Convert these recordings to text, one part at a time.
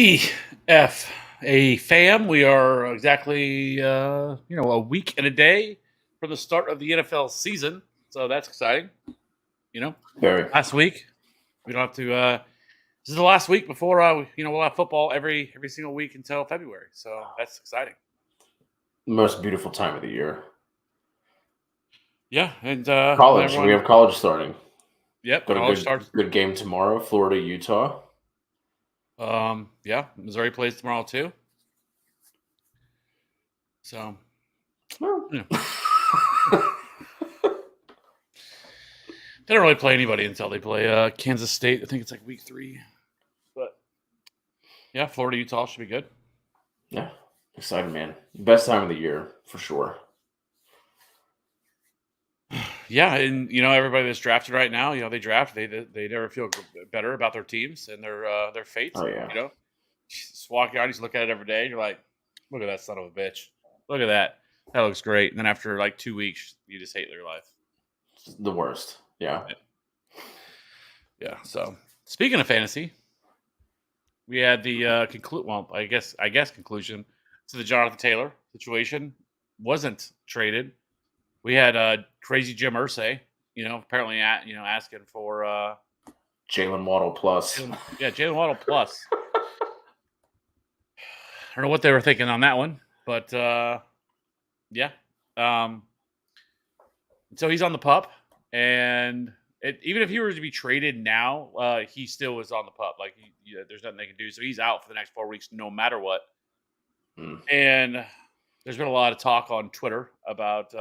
TFA fam, we are exactly a week and a day from the start of the NFL season, so that's exciting. Very. Last week we don't have to. This is the last week before we'll have football every single week until February, so that's exciting. Most beautiful time of the year. Yeah, and college. We have college starting. Yep, got college a starts. good game tomorrow. Florida, Utah. Yeah, Missouri plays tomorrow too. So, yeah. They don't really play anybody until they play Kansas State. I think it's like week 3. But yeah, Florida, Utah should be good. Yeah, excited, man. Best time of the year for sure. Yeah, and everybody that's drafted right now, they draft. They never feel better about their teams and their fate. Oh yeah. Just walk out, you just look at it every day. And you're like, look at that son of a bitch. Look at that. That looks great. And then after like 2 weeks, you just hate your life. It's the worst. Yeah. Yeah. So speaking of fantasy, we had the conclusion to the Jonathan Taylor situation. Wasn't traded. We had crazy Jim Irsay, apparently asking for Jalen Waddle plus. Jalen Waddle plus. I don't know what they were thinking on that one, but yeah. So he's on the pup, and even if he were to be traded now, he still is on the pup. Like there's nothing they can do. So he's out for the next 4 weeks, no matter what. And there's been a lot of talk on Twitter about,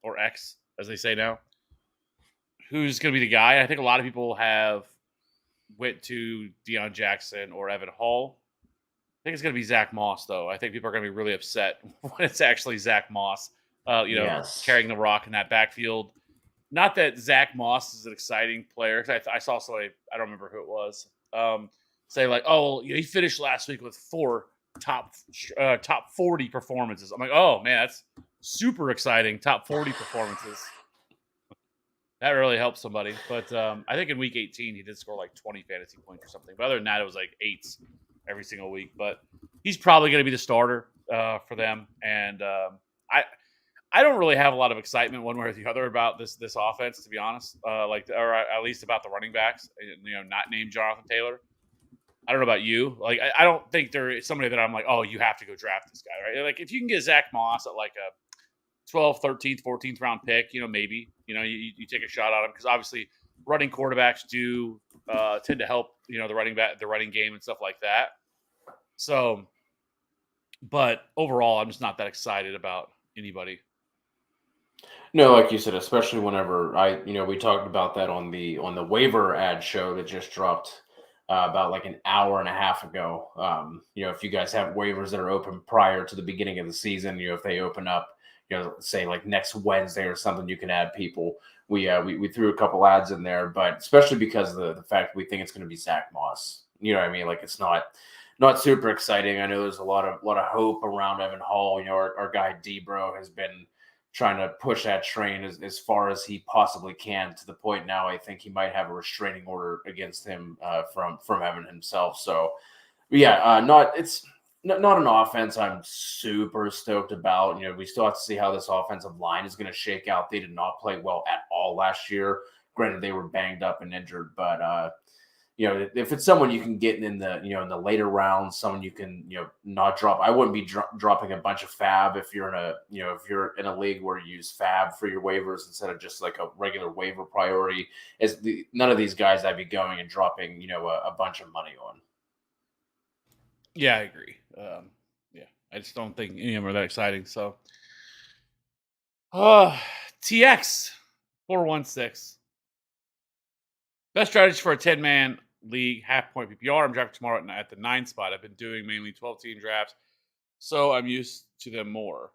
or X, as they say now, who's going to be the guy. I think a lot of people have went to Deion Jackson or Evan Hall. I think it's going to be Zach Moss, though. I think people are going to be really upset when it's actually Zach Moss, carrying the rock in that backfield. Not that Zach Moss is an exciting player. I saw somebody, I don't remember who it was, say like, oh, he finished last week with 4 top 40 performances. I'm like, oh man, that's super exciting. Top 40 performances. That really helps somebody. But I think in week 18 he did score like 20 fantasy points or something. But other than that, it was like 8s every single week. But he's probably going to be the starter for them. And I don't really have a lot of excitement one way or the other about this offense, to be honest. Or at least about the running backs. Not named Jonathan Taylor. I don't know about you. Like, I don't think there is somebody that I'm like, oh, you have to go draft this guy, right? Like, if you can get Zach Moss at like a 12th, 13th, 14th round pick, maybe, you take a shot at him because obviously running quarterbacks do tend to help, the running game and stuff like that. So, but overall, I'm just not that excited about anybody. No, like you said, especially whenever we talked about that on the waiver ad show that just dropped about like an hour and a half ago. If you guys have waivers that are open prior to the beginning of the season, if they open up, say like next Wednesday or something, you can add people. We threw a couple ads in there, but especially because of the fact we think it's going to be Zach Moss. You know what I mean? Like, it's not super exciting. I know there's a lot of hope around Evan Hall. Our guy Debro has been trying to push that train as far as he possibly can, to the point now I think he might have a restraining order against him from Evan himself. So yeah, it's not an offense I'm super stoked about. We still have to see how this offensive line is going to shake out. They did not play well at all last year. Granted, they were banged up and injured, but if it's someone you can get in the in the later rounds, someone you can not drop. I wouldn't be dropping a bunch of fab if you're in a league where you use fab for your waivers instead of just like a regular waiver priority. None of these guys I'd be going and dropping a bunch of money on. Yeah, I agree. I just don't think any of them are that exciting. So, TX 416. Best strategy for a 10-man league, half-point PPR. I'm drafting tomorrow at the 9 spot. I've been doing mainly 12-team drafts, so I'm used to them more.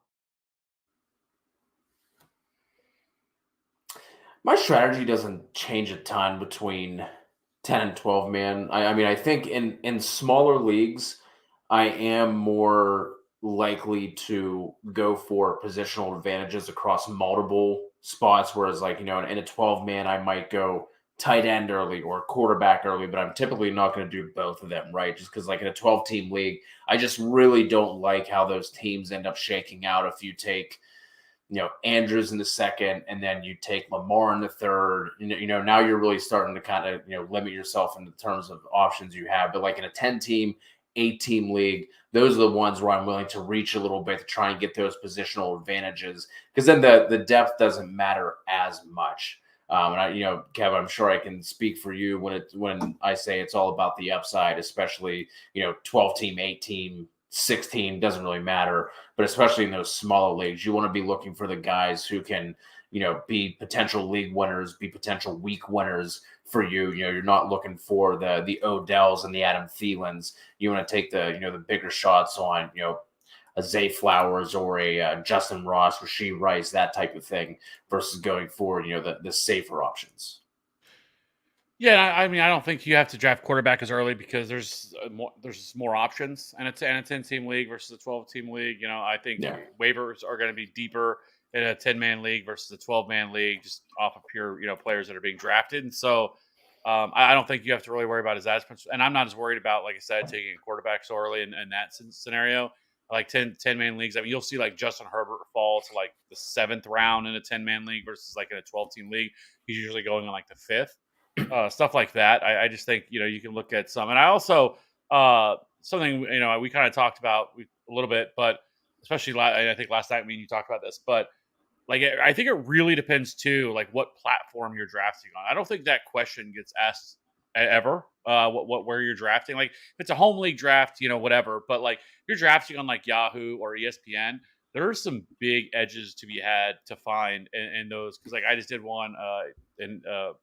My strategy doesn't change a ton between 10 and 12, man. I mean, I think in smaller leagues, I am more likely to go for positional advantages across multiple spots, whereas like, in a 12-man, I might go tight end early or quarterback early, but I'm typically not going to do both of them, right? Just because, like in a 12-team league, I just really don't like how those teams end up shaking out if you take, Andrews in the second, and then you take Lamar in the third. Now you're really starting to kind of, limit yourself in the terms of options you have. But like in a 10-team, 8-team league, those are the ones where I'm willing to reach a little bit to try and get those positional advantages, because then the depth doesn't matter as much. And Kevin, I'm sure I can speak for you when I say it's all about the upside, especially 12-team, 8-team, 16 doesn't really matter, but especially in those smaller leagues, you want to be looking for the guys who can, be potential league winners, be potential week winners for you. You're not looking for the Odells and the Adam Thielens. You want to take the bigger shots on, a Zay Flowers or a Justin Ross, Rashee Rice, that type of thing, versus going forward, the safer options. Yeah, I mean, I don't think you have to draft quarterback as early because there's more options, and it's a 10-team league versus a 12-team league. I think Yeah. waivers are going to be deeper in a 10-man league versus a 12-man league, just off of pure players that are being drafted. And so I don't think you have to really worry about his as much. And I'm not as worried about, like I said, taking a quarterback so early in that scenario. Like 10-man leagues, I mean, you'll see like Justin Herbert fall to like the 7th round in a 10-man league versus like in a 12-team league. He's usually going on like the 5th. Stuff like that. I just think you can look at some, and I also something we kind of talked about a little bit, but especially I think last night you talked about this, but like I think it really depends too, like what platform you're drafting on. I don't think that question gets asked ever. Where you're drafting, like if it's a home league draft, whatever. But like if you're drafting on like Yahoo or ESPN, there are some big edges to be had to find in those, because like I just did one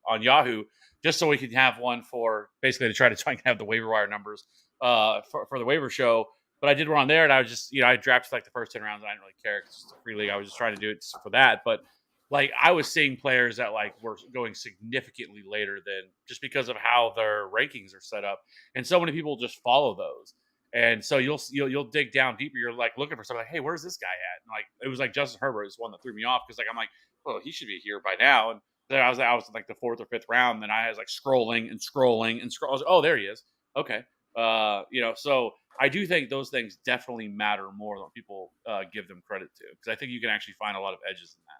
on Yahoo just so we could have one for basically to try and have the waiver wire numbers for the waiver show. But I did one on there, and I was just I drafted like the first 10 rounds, and I didn't really care because it's a free league. I was just trying to do it for that. But like I was seeing players that like were going significantly later than, just because of how their rankings are set up, and so many people just follow those. And so you'll dig down deeper. You're like looking for something like, hey, where's this guy at? And like it was like Justin Herbert is one that threw me off, because like I'm like, well, he should be here by now. And then I was in like the 4th or 5th round. Then I was like scrolling. I was like, oh, there he is. Okay. So I do think those things definitely matter more than people give them credit to, because I think you can actually find a lot of edges in that.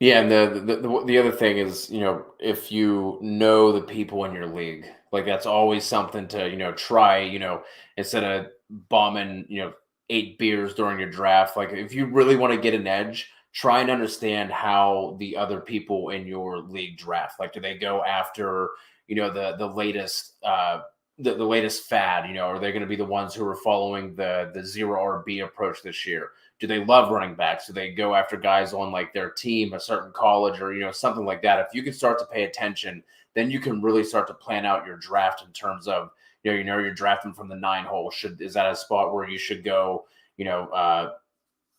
Yeah, and the other thing is, if you know the people in your league, like that's always something to, try, instead of bombing, 8 beers during your draft. Like if you really want to get an edge, try and understand how the other people in your league draft. Like, do they go after, the latest the latest fad? Are they going to be the ones who are following the zero RB approach this year? Do they love running backs? Do they go after guys on like their team, a certain college, or something like that? If you can start to pay attention, then you can really start to plan out your draft in terms of you're drafting from the 9 hole. Is that a spot where you should go?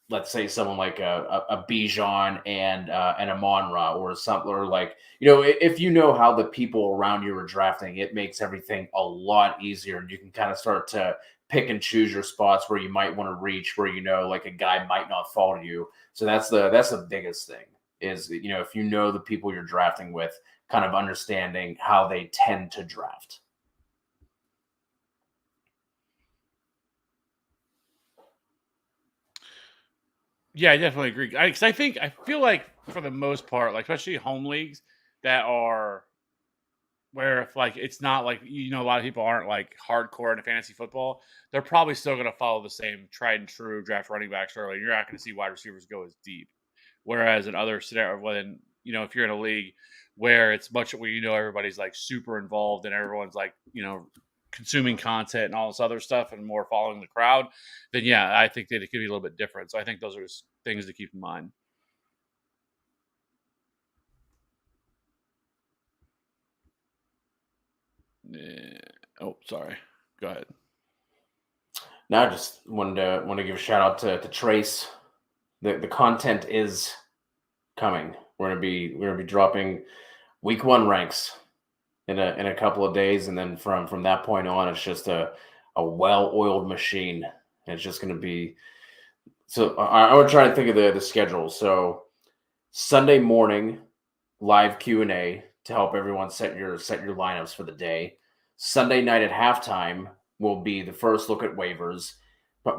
Let's say someone like a Bijan and a Monra or something, or like if you know how the people around you are drafting, it makes everything a lot easier, and you can kind of start to pick and choose your spots where you might want to reach, where like a guy might not fall to you. So that's the biggest thing is if you know the people you're drafting with, kind of understanding how they tend to draft. Yeah, I definitely agree. Because I feel like for the most part, like especially home leagues that are where if like it's not like a lot of people aren't like hardcore into fantasy football, they're probably still going to follow the same tried and true draft running backs early. You're not going to see wide receivers go as deep. Whereas in other scenarios, when if you're in a league where it's much where everybody's like super involved and everyone's like consuming content and all this other stuff and more following the crowd, then yeah, I think that it could be a little bit different. So I think those are just things to keep in mind. Yeah. Oh, sorry. Go ahead. Now, I just wanted to give a shout out to Trace. The content is coming. We're gonna be dropping week 1 ranks in a couple of days, and then from that point on, it's just a well-oiled machine. And it's just going to be. So I would try to think of the schedule. So Sunday morning live Q&A to help everyone set your lineups for the day. Sunday night at halftime will be the first look at waivers, but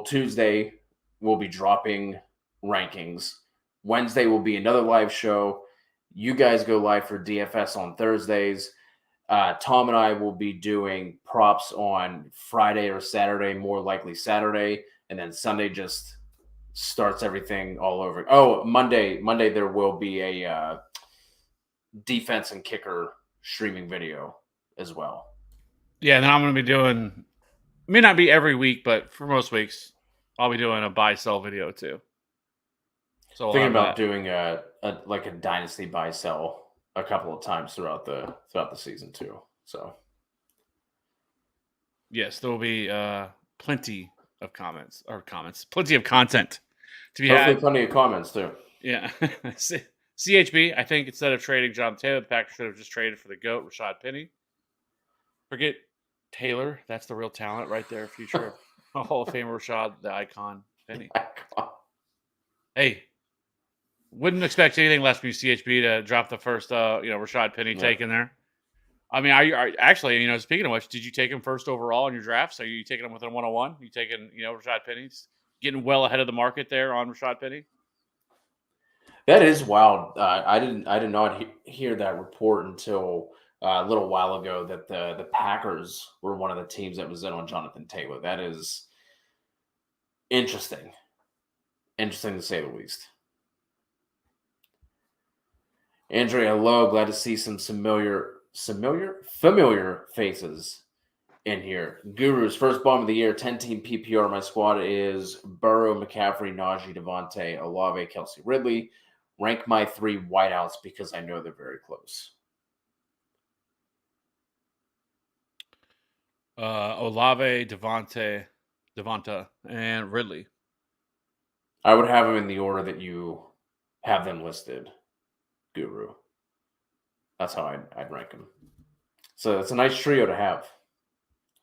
Tuesday we'll be dropping rankings. Wednesday will be another live show. You guys go live for DFS on Thursdays. Tom and I will be doing props on Friday or Saturday, more likely Saturday, and then Sunday just starts everything all over. Oh, Monday there will be a defense and kicker streaming video as well. Yeah, and then I'm going to be doing, may not be every week, but for most weeks, I'll be doing a buy-sell video too. So Thinking about doing a dynasty buy-sell a couple of times throughout the season too. So yes, there will be plenty of plenty of content to be hopefully had. plenty of comments too. Yeah. CHB, I think instead of trading John Taylor, the Packers should have just traded for the GOAT, Rashad Penny. Forget Taylor. That's the real talent right there. Future Hall of Famer Rashad, the icon Penny. Hey, wouldn't expect anything less from CHB to drop the first, Rashad Penny take in there. I mean, are actually, speaking of which, did you take him first overall in your drafts? Are you taking him with a 101? You taking, Rashad Penny's getting well ahead of the market there on Rashad Penny? That is wild. I did not hear that report until a little while ago that the Packers were one of the teams that was in on Jonathan Taylor. That is interesting. Interesting to say the least. Andrea, hello. Glad to see some familiar faces in here. Guru's first bomb of the year, 10-team PPR. My squad is Burrow, McCaffrey, Najee, Devontae, Olave, Kelsey, Ridley. Rank my 3 wideouts because I know they're very close. Olave, Devonta, and Ridley. I would have them in the order that you have them listed, Guru. That's how I'd rank them. So it's a nice trio to have.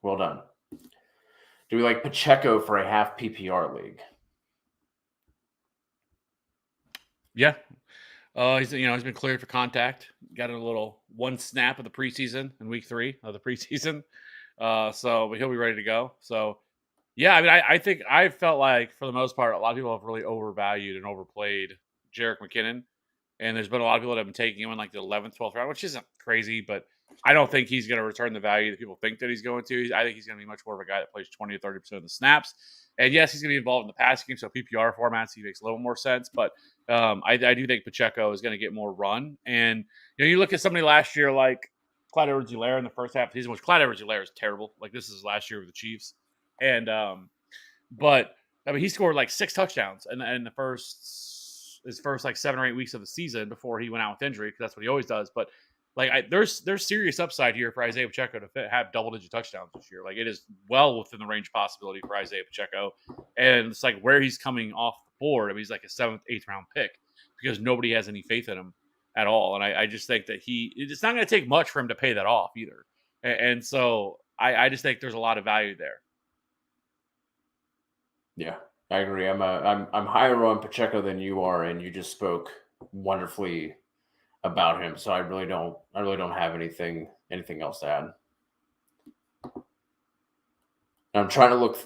Well done. Do we like Pacheco for a half PPR league? Yeah. He's been cleared for contact. Got a little 1 snap of the preseason in week 3 of the preseason. So he'll be ready to go. So yeah, I mean, I think I felt like for the most part, a lot of people have really overvalued and overplayed Jerick McKinnon. And there's been a lot of people that have been taking him in like the 11th, 12th round, which isn't crazy, but I don't think he's going to return the value that people think that he's going to. I think he's going to be much more of a guy that plays 20 to 30% of the snaps. And yes, he's going to be involved in the passing game, so PPR formats, he makes a little more sense. But I do think Pacheco is going to get more run. And you look at somebody last year like Clyde Edwards-Helaire in the first half of the season, which Clyde Edwards-Helaire is terrible. Like this is last year with the Chiefs. And but I mean, he scored like 6 touchdowns in his first like 7 or 8 weeks of the season before he went out with injury, because that's what he always does. But like there's serious upside here for Isaiah Pacheco to have double-digit touchdowns this year. Like it is well within the range of possibility for Isaiah Pacheco, and it's like where he's coming off the board. I mean, he's like a 7th, 8th round pick because nobody has any faith in him at all. And I just think that it's not going to take much for him to pay that off either. And so I just think there's a lot of value there. Yeah, I agree. I'm higher on Pacheco than you are, and you just spoke wonderfully about him. So I really don't have anything else to add. I'm trying to look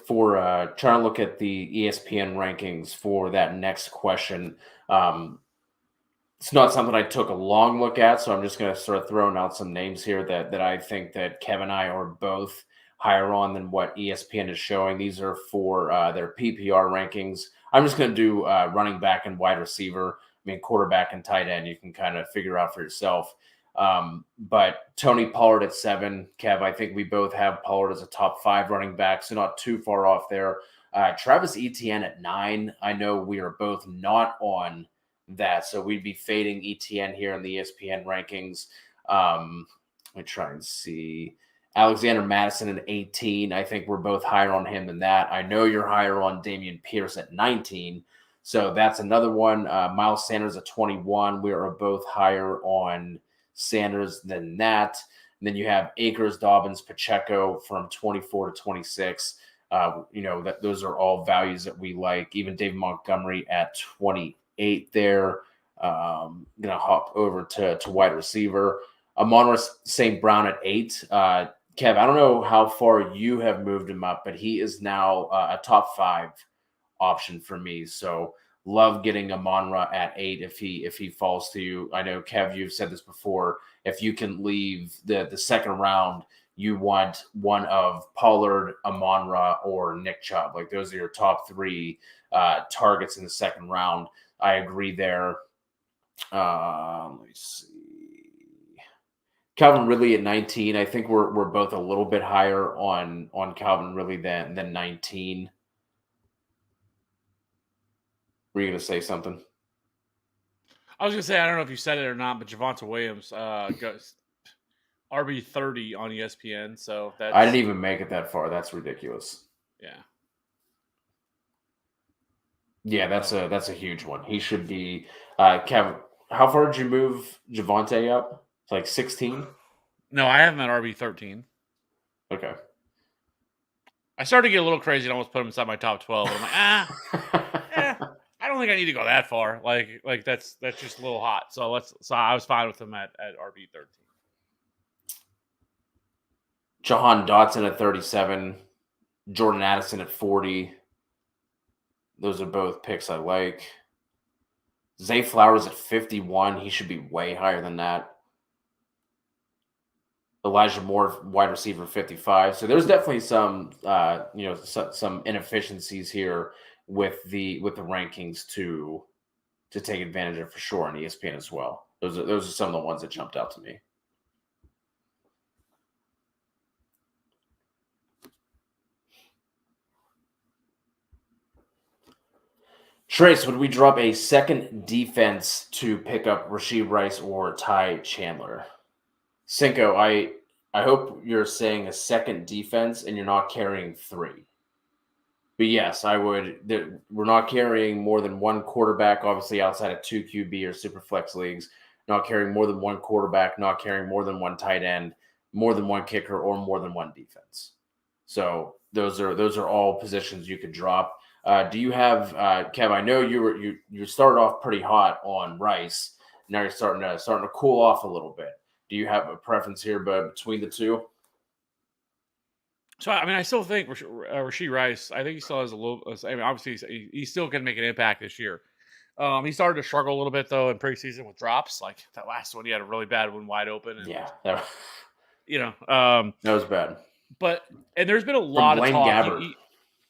at the ESPN rankings for that next question. It's not something I took a long look at, so I'm just going to start throwing out some names here that I think that Kev and I are both higher on than what ESPN is showing. These are for their PPR rankings. I'm just going to do running back and wide receiver. I mean, quarterback and tight end, you can kind of figure out for yourself. But Tony Pollard at 7. Kev, I think we both have Pollard as a top 5 running back, so not too far off there. Travis Etienne at 9. I know we are both not on that, so we'd be fading Etienne here in the ESPN rankings. Let me try and see. Alexander Madison at 18. I think we're both higher on him than that. I know you're higher on Dameon Pierce at 19. So that's another one. Miles Sanders at 21. We are both higher on Sanders than that. And then you have Akers, Dobbins, Pacheco from 24 to 26. Those are all values that we like. Even David Montgomery at 28 there. Gonna hop over to wide receiver. Amon-Ra St. Brown at 8. Kev, I don't know how far you have moved him up, but he is now a top 5 option for me. So love getting Amon-Ra at 8 if he falls to you. I know Kev, you've said this before. If you can leave the second round, you want one of Pollard, Amon-Ra, or Nick Chubb. Like those are your top 3 targets in the second round. I agree there. Let me see. Calvin Ridley at 19. I think we're both a little bit higher on Calvin Ridley than 19. Were you going to say something? I was going to say, I don't know if you said it or not, but Javonte Williams goes RB 30 on ESPN. So that's. I didn't even make it that far. That's ridiculous. Yeah. Yeah, that's a huge one. He should be. Kevin, how far did you move Javonte up? Like 16? No, I have him at RB 13. Okay. I started to get a little crazy and almost put him inside my top 12. I'm like, I don't think I need to go that far. Like that's just a little hot. So I was fine with him at RB 13. Jahan Dotson at 37. Jordan Addison at 40. Those are both picks I like. Zay Flowers at 51. He should be way higher than that. Elijah Moore, wide receiver, 55. So there's definitely some, some inefficiencies here with the rankings to take advantage of for sure on ESPN as well. Those are some of the ones that jumped out to me. Trace, would we drop a second defense to pick up Rashee Rice or Ty Chandler? Cinco, I hope you're saying a second defense and you're not carrying 3. But yes, I would. We're not carrying more than one quarterback, obviously outside of 2 QB or super flex leagues. Not carrying more than one quarterback, not carrying more than one tight end, more than one kicker, or more than one defense. So those are all positions you could drop. Do you have Kev? I know you started off pretty hot on Rice. Now you're starting to cool off a little bit. Do you have a preference here, between the two? So I mean, I still think Rashee Rice. I think he still has a little. I mean, obviously he still can make an impact this year. He started to struggle a little bit though in preseason with drops. Like that last one, he had a really bad one wide open, and Yeah, that was bad. But there's been a From lot of Blaine talk. Gabbert.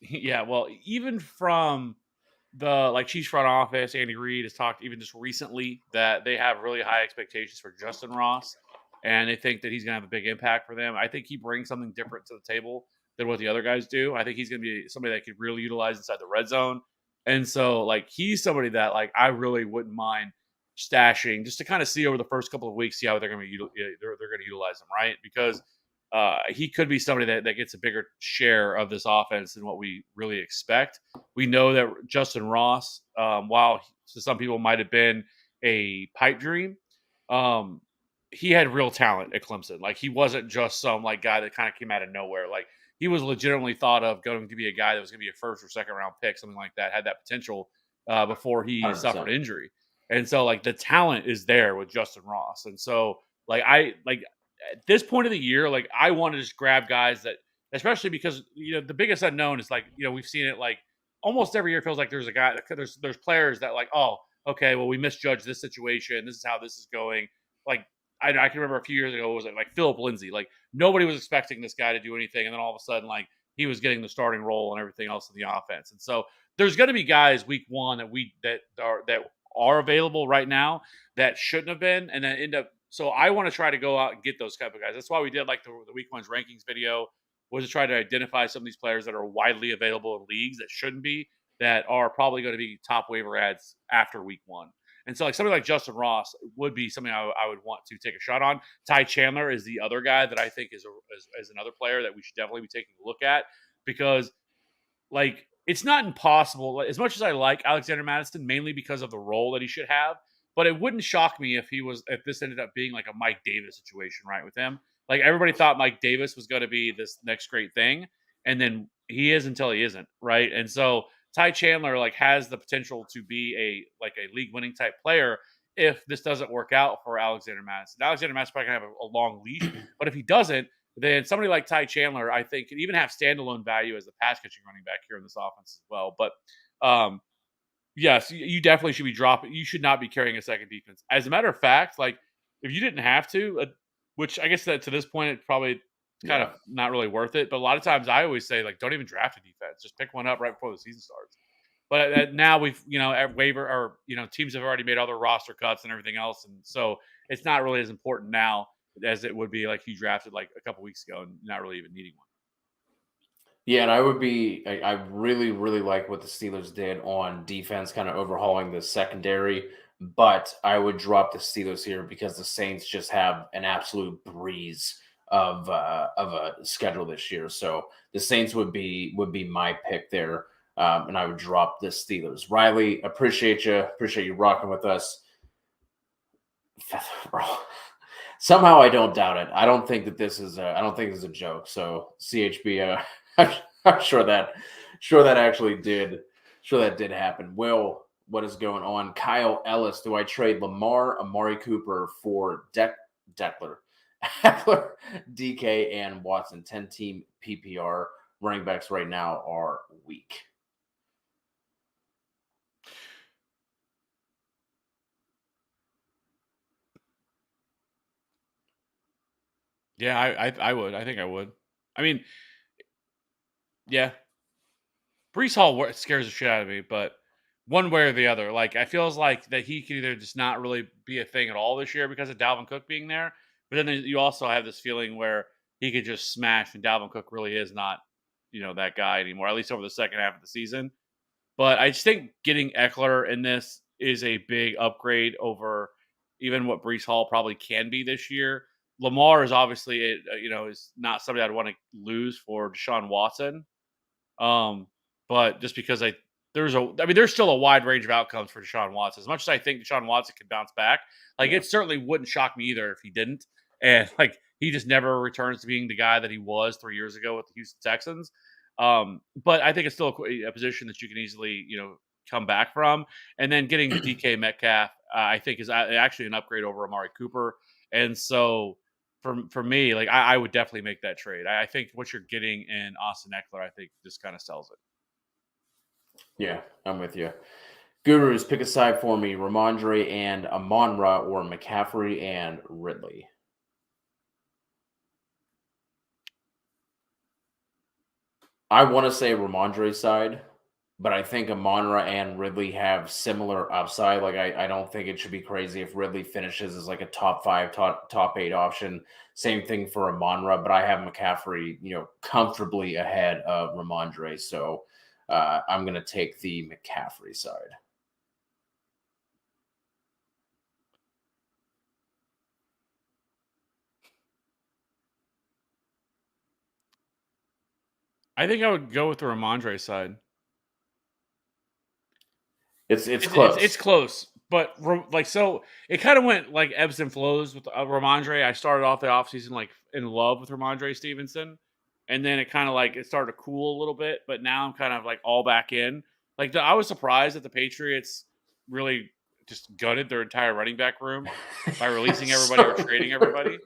Yeah, well, even from the Chiefs front office, Andy Reid has talked even just recently that they have really high expectations for Justin Ross, and they think that he's going to have a big impact for them. I think he brings something different to the table than what the other guys do. I think he's going to be somebody that could really utilize inside the red zone, and so he's somebody that I really wouldn't mind stashing just to kind of see over the first couple of weeks, see how they're going to they're going to utilize him, right? Because he could be somebody that gets a bigger share of this offense than what we really expect. We know that Justin Ross, while to some people might have been a pipe dream, he had real talent at Clemson. He wasn't just some guy that kind of came out of nowhere. He was legitimately thought of going to be a guy that was going to be a first or second round pick, something like that, had that potential before he 100%. suffered injury. And so the talent is there with Justin Ross. And so at this point of the year, I want to just grab guys that, especially because the biggest unknown is we've seen it almost every year. It feels like there's a guy there's players that oh, okay, well, we misjudged this situation. This is how this is going. I can remember a few years ago, was it Philip Lindsay? Nobody was expecting this guy to do anything, and then all of a sudden he was getting the starting role and everything else in the offense. And so there's going to be guys week one that are available right now that shouldn't have been, and then end up. So I want to try to go out and get those type of guys. That's why we did the week one's rankings video, was to try to identify some of these players that are widely available in leagues that shouldn't be, that are probably going to be top waiver ads after week one. And so somebody like Justin Ross would be something I would want to take a shot on. Ty Chandler is the other guy that I think is another player that we should definitely be taking a look at, because it's not impossible. As much as I like Alexander Madison, mainly because of the role that he should have, but it wouldn't shock me if this ended up being a Mike Davis situation, right, with him. Everybody thought Mike Davis was going to be this next great thing, and then he is until he isn't, right? And so Ty Chandler has the potential to be a league winning type player if this doesn't work out for Alexander Madison. Alexander Madison's probably going to have a long leash, but if he doesn't, then somebody like Ty Chandler, I think, can even have standalone value as the pass catching running back here in this offense as well. But yes, you definitely should be dropping. You should not be carrying a second defense. As a matter of fact, like if you didn't have to, which I guess that to this point it probably kind of Yeah. not really worth it. But a lot of times I always say like don't even draft a defense, just pick one up right before the season starts. But now we've at waiver or teams have already made other roster cuts and everything else, and so it's not really as important now as it would be like you drafted like a couple weeks ago and not really even needing one. Yeah, and I really, really like what the Steelers did on defense, kind of overhauling the secondary. But I would drop the Steelers here because the Saints just have an absolute breeze of a schedule this year. So the Saints would be my pick there, and I would drop the Steelers. Riley, appreciate you rocking with us. Bro, somehow I don't doubt it. I don't think that I don't think this is a joke. So CHB, I'm sure that actually did, sure that did happen. Will, what is going on? Kyle Ellis, do I trade Lamar, Amari Cooper for Deckler, Eckler, DK, and Watson? 10-team PPR running backs right now are weak. Yeah, I would. I think I would. I mean, yeah, Brees Hall scares the shit out of me, but one way or the other, like I feels like that he could either just not really be a thing at all this year because of Dalvin Cook being there, but then you also have this feeling where he could just smash, and Dalvin Cook really is not, that guy anymore. At least over the second half of the season. But I just think getting Eckler in this is a big upgrade over even what Brees Hall probably can be this year. Lamar is obviously, is not somebody I'd want to lose for Deshaun Watson. Um, but just because there's still a wide range of outcomes for Deshaun Watson. As much as I think Deshaun Watson could bounce back, like Yeah. it certainly wouldn't shock me either if he didn't. And like he just never returns to being the guy that he was 3 years ago with the Houston Texans. But I think it's still a position that you can easily, come back from. And then getting DK Metcalf, I think is actually an upgrade over Amari Cooper. And so for me, like I would definitely make that trade. I think what you're getting in Austin Eckler, I think just kind of sells it. Yeah, I'm with you. Gurus, pick a side for me. Ramondre and Amon-Ra or McCaffrey and Ridley. I want to say Ramondre's side, but I think Amon-Ra and Ridley have similar upside. Like I don't think it should be crazy if Ridley finishes as like a top 5, top 8 option. Same thing for Amon-Ra, but I have McCaffrey, comfortably ahead of Ramondre. So I'm going to take the McCaffrey side. I think I would go with the Ramondre side. It's It's close. close, but like so, it kind of went like ebbs and flows with Ramondre. I started off the offseason like in love with Ramondre Stevenson, and then it kind of like it started to cool a little bit. But now I'm kind of like all back in. Like I was surprised that the Patriots really just gutted their entire running back room by releasing everybody or trading everybody.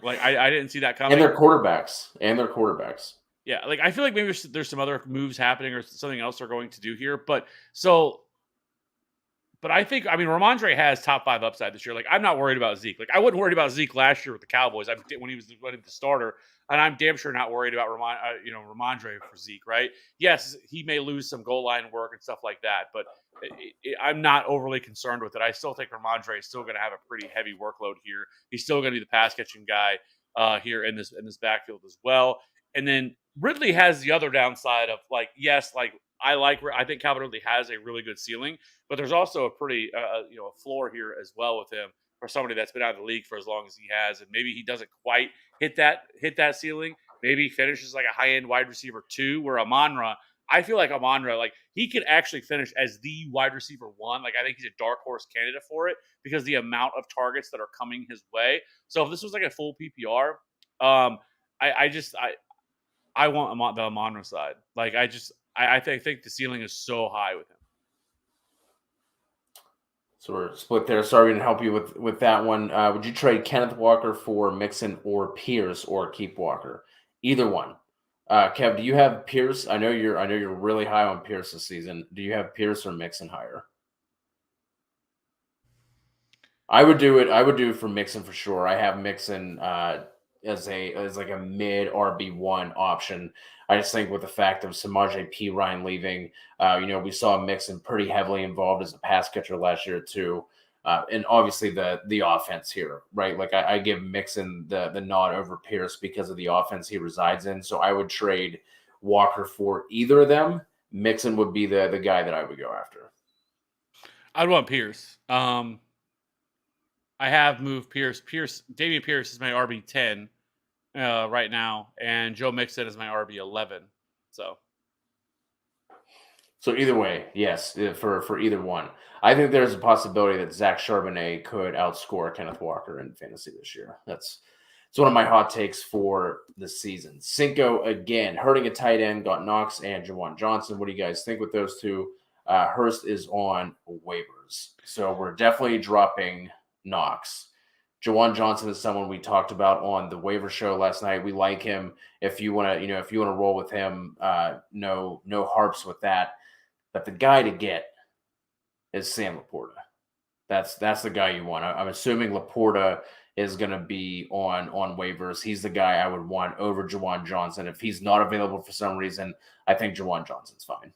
Like I didn't see that And coming. their quarterbacks. And their quarterbacks. Yeah, like I feel like maybe there's some other moves happening or something else they're going to do here. But I think, I mean, Ramondre has top 5 upside this year. Like, I'm not worried about Zeke. Like, I wasn't worried about Zeke last year with the Cowboys. When he was the starter, and I'm damn sure not worried about Ramondre for Zeke. Right? Yes, he may lose some goal line work and stuff like that, but I'm not overly concerned with it. I still think Ramondre is still going to have a pretty heavy workload here. He's still going to be the pass catching guy here in this backfield as well. And then Ridley has the other downside of like, yes, like I think Calvin Ridley has a really good ceiling, but there's also a pretty a floor here as well with him for somebody that's been out of the league for as long as he has, and maybe he doesn't quite hit that ceiling. Maybe he finishes like a high end wide receiver 2, where Amon-Ra, I feel like Amon-Ra, like he could actually finish as the wide receiver 1. Like I think he's a dark horse candidate for it because the amount of targets that are coming his way. So if this was like a full PPR, I want the Amon-Ra side. Like I think the ceiling is so high with him. So we're split there. Sorry to help you with that one. Would you trade Kenneth Walker for Mixon or Pierce or keep Walker? Either one. Kev, do you have Pierce? I know you're really high on Pierce this season. Do you have Pierce or Mixon higher? I would do it. I would do it for Mixon for sure. I have Mixon as like a mid RB1 option. I just think with the fact of Samaje P Ryan leaving, we saw Mixon pretty heavily involved as a pass catcher last year too. And obviously the offense here, right? Like I give Mixon the nod over Pierce because of the offense he resides in. So I would trade Walker for either of them. Mixon would be the guy that I would go after. I'd want Pierce. I have moved Dameon Pierce is my RB10 right now, and Joe Mixon is my RB11. So So either way, yes, for either one. I think there's a possibility that Zach Charbonnet could outscore Kenneth Walker in fantasy this year. It's one of my hot takes for the season. Cinco again, hurting a tight end, got Knox and Jawan Johnson. What do you guys think with those two? Hurst is on waivers, so we're definitely dropping Knox. Jawan Johnson is someone we talked about on the waiver show last night. We like him. If you want to, if you want to roll with him, no harps with that. But the guy to get is Sam Laporta. That's the guy you want. I'm assuming Laporta is going to be on waivers. He's the guy I would want over Jawan Johnson. If he's not available for some reason, I think Jawan Johnson's fine.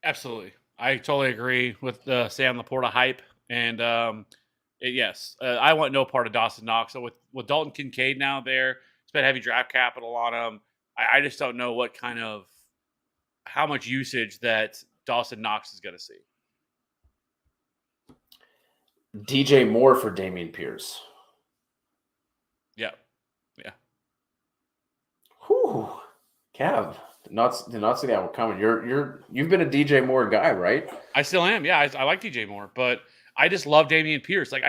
absolutely, I totally agree with the Sam Laporta hype. And yes, I want no part of Dawson Knox. So with Dalton Kincaid now there, spent heavy draft capital on him. I just don't know how much usage that Dawson Knox is going to see. DJ Moore for Dameon Pierce. Yeah. Yeah. Whew. Cav, did not see that one coming. You've been a DJ Moore guy, right? I still am. Yeah. I like DJ Moore, but I just love Dameon Pierce. Like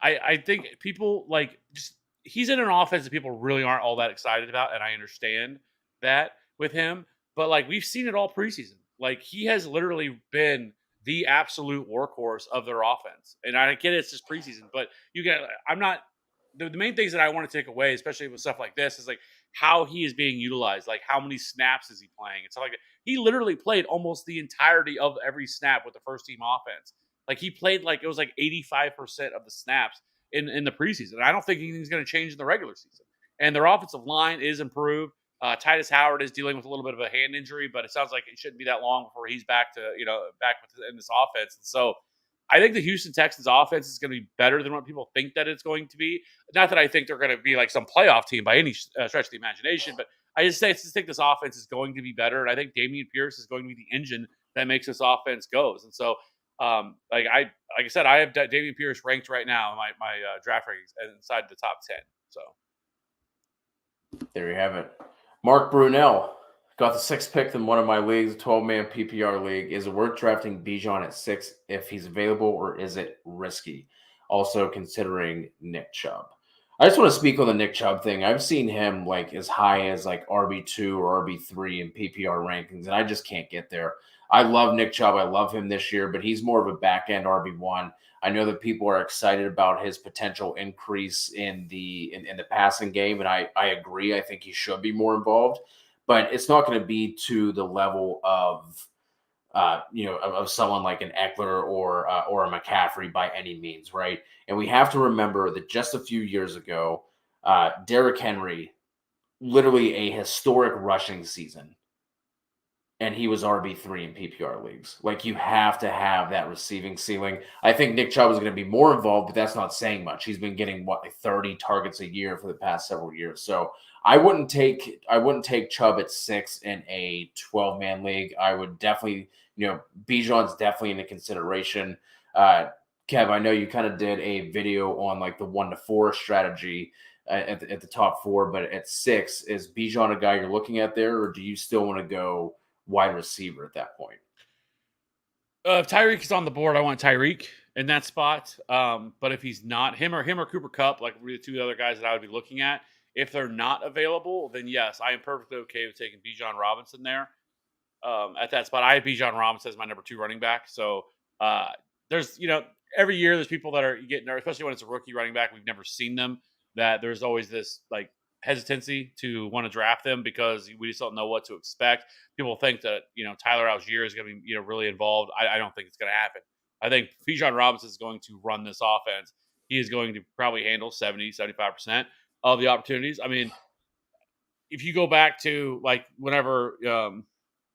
I think people he's in an offense that people really aren't all that excited about. And I understand that with him, but like we've seen it all preseason. Like he has literally been the absolute workhorse of their offense. And I get it's just preseason, but the main things that I want to take away, especially with stuff like this, is like how he is being utilized. Like how many snaps is he playing? It's like he literally played almost the entirety of every snap with the first team offense. Like he played like it was like 85% of the snaps in the preseason. And I don't think anything's going to change in the regular season. And their offensive line is improved. Titus Howard is dealing with a little bit of a hand injury, but it sounds like it shouldn't be that long before he's back in this offense. And so I think the Houston Texans offense is going to be better than what people think that it's going to be. Not that I think they're going to be like some playoff team by any stretch of the imagination, but I just think this offense is going to be better. And I think Dameon Pierce is going to be the engine that makes this offense goes. And so, like I said, I have Dameon Pierce ranked right now in my draft rankings inside the top 10. So there you have it. Mark Brunell got the 6th pick in one of my leagues, 12-man PPR league. Is it worth drafting Bijan at 6 if he's available, or is it risky? Also considering Nick Chubb. I just want to speak on the Nick Chubb thing. I've seen him like as high as like RB2 or RB3 in PPR rankings, and I just can't get there. I love Nick Chubb. I love him this year, but he's more of a back-end RB1. I know that people are excited about his potential increase in the passing game, and I agree. I think he should be more involved, but it's not going to be to the level of of someone like an Eckler or a McCaffrey by any means, right? And we have to remember that just a few years ago, Derrick Henry, literally a historic rushing season, and he was RB3 in PPR leagues. Like, you have to have that receiving ceiling. I think Nick Chubb is going to be more involved, but that's not saying much. He's been getting like 30 targets a year for the past several years. So I wouldn't take Chubb at 6 in a 12-man league. I would definitely, Bijan's definitely in a consideration. Kev, I know you kind of did a video on like the 1 to 4 strategy at the top 4, but at 6, is Bijan a guy you're looking at there, or do you still want to go wide receiver at that point? If Tyreek is on the board, I want Tyreek in that spot. But if he's not, him or Cooper Kupp, like the two other guys that I would be looking at, if they're not available, then yes, I am perfectly okay with taking Bijan Robinson there. At that spot, I have Bijan Robinson as my number 2 running back. So there's every year there's people that are getting nervous, especially when it's a rookie running back. We've never seen them. That there's always this like hesitancy to want to draft them because we just don't know what to expect. People think that Tyler Algier is going to be really involved. I don't think it's going to happen. I think Bijan Robinson is going to run this offense. He is going to probably handle 70-75% of the opportunities. I mean, if you go back to like whenever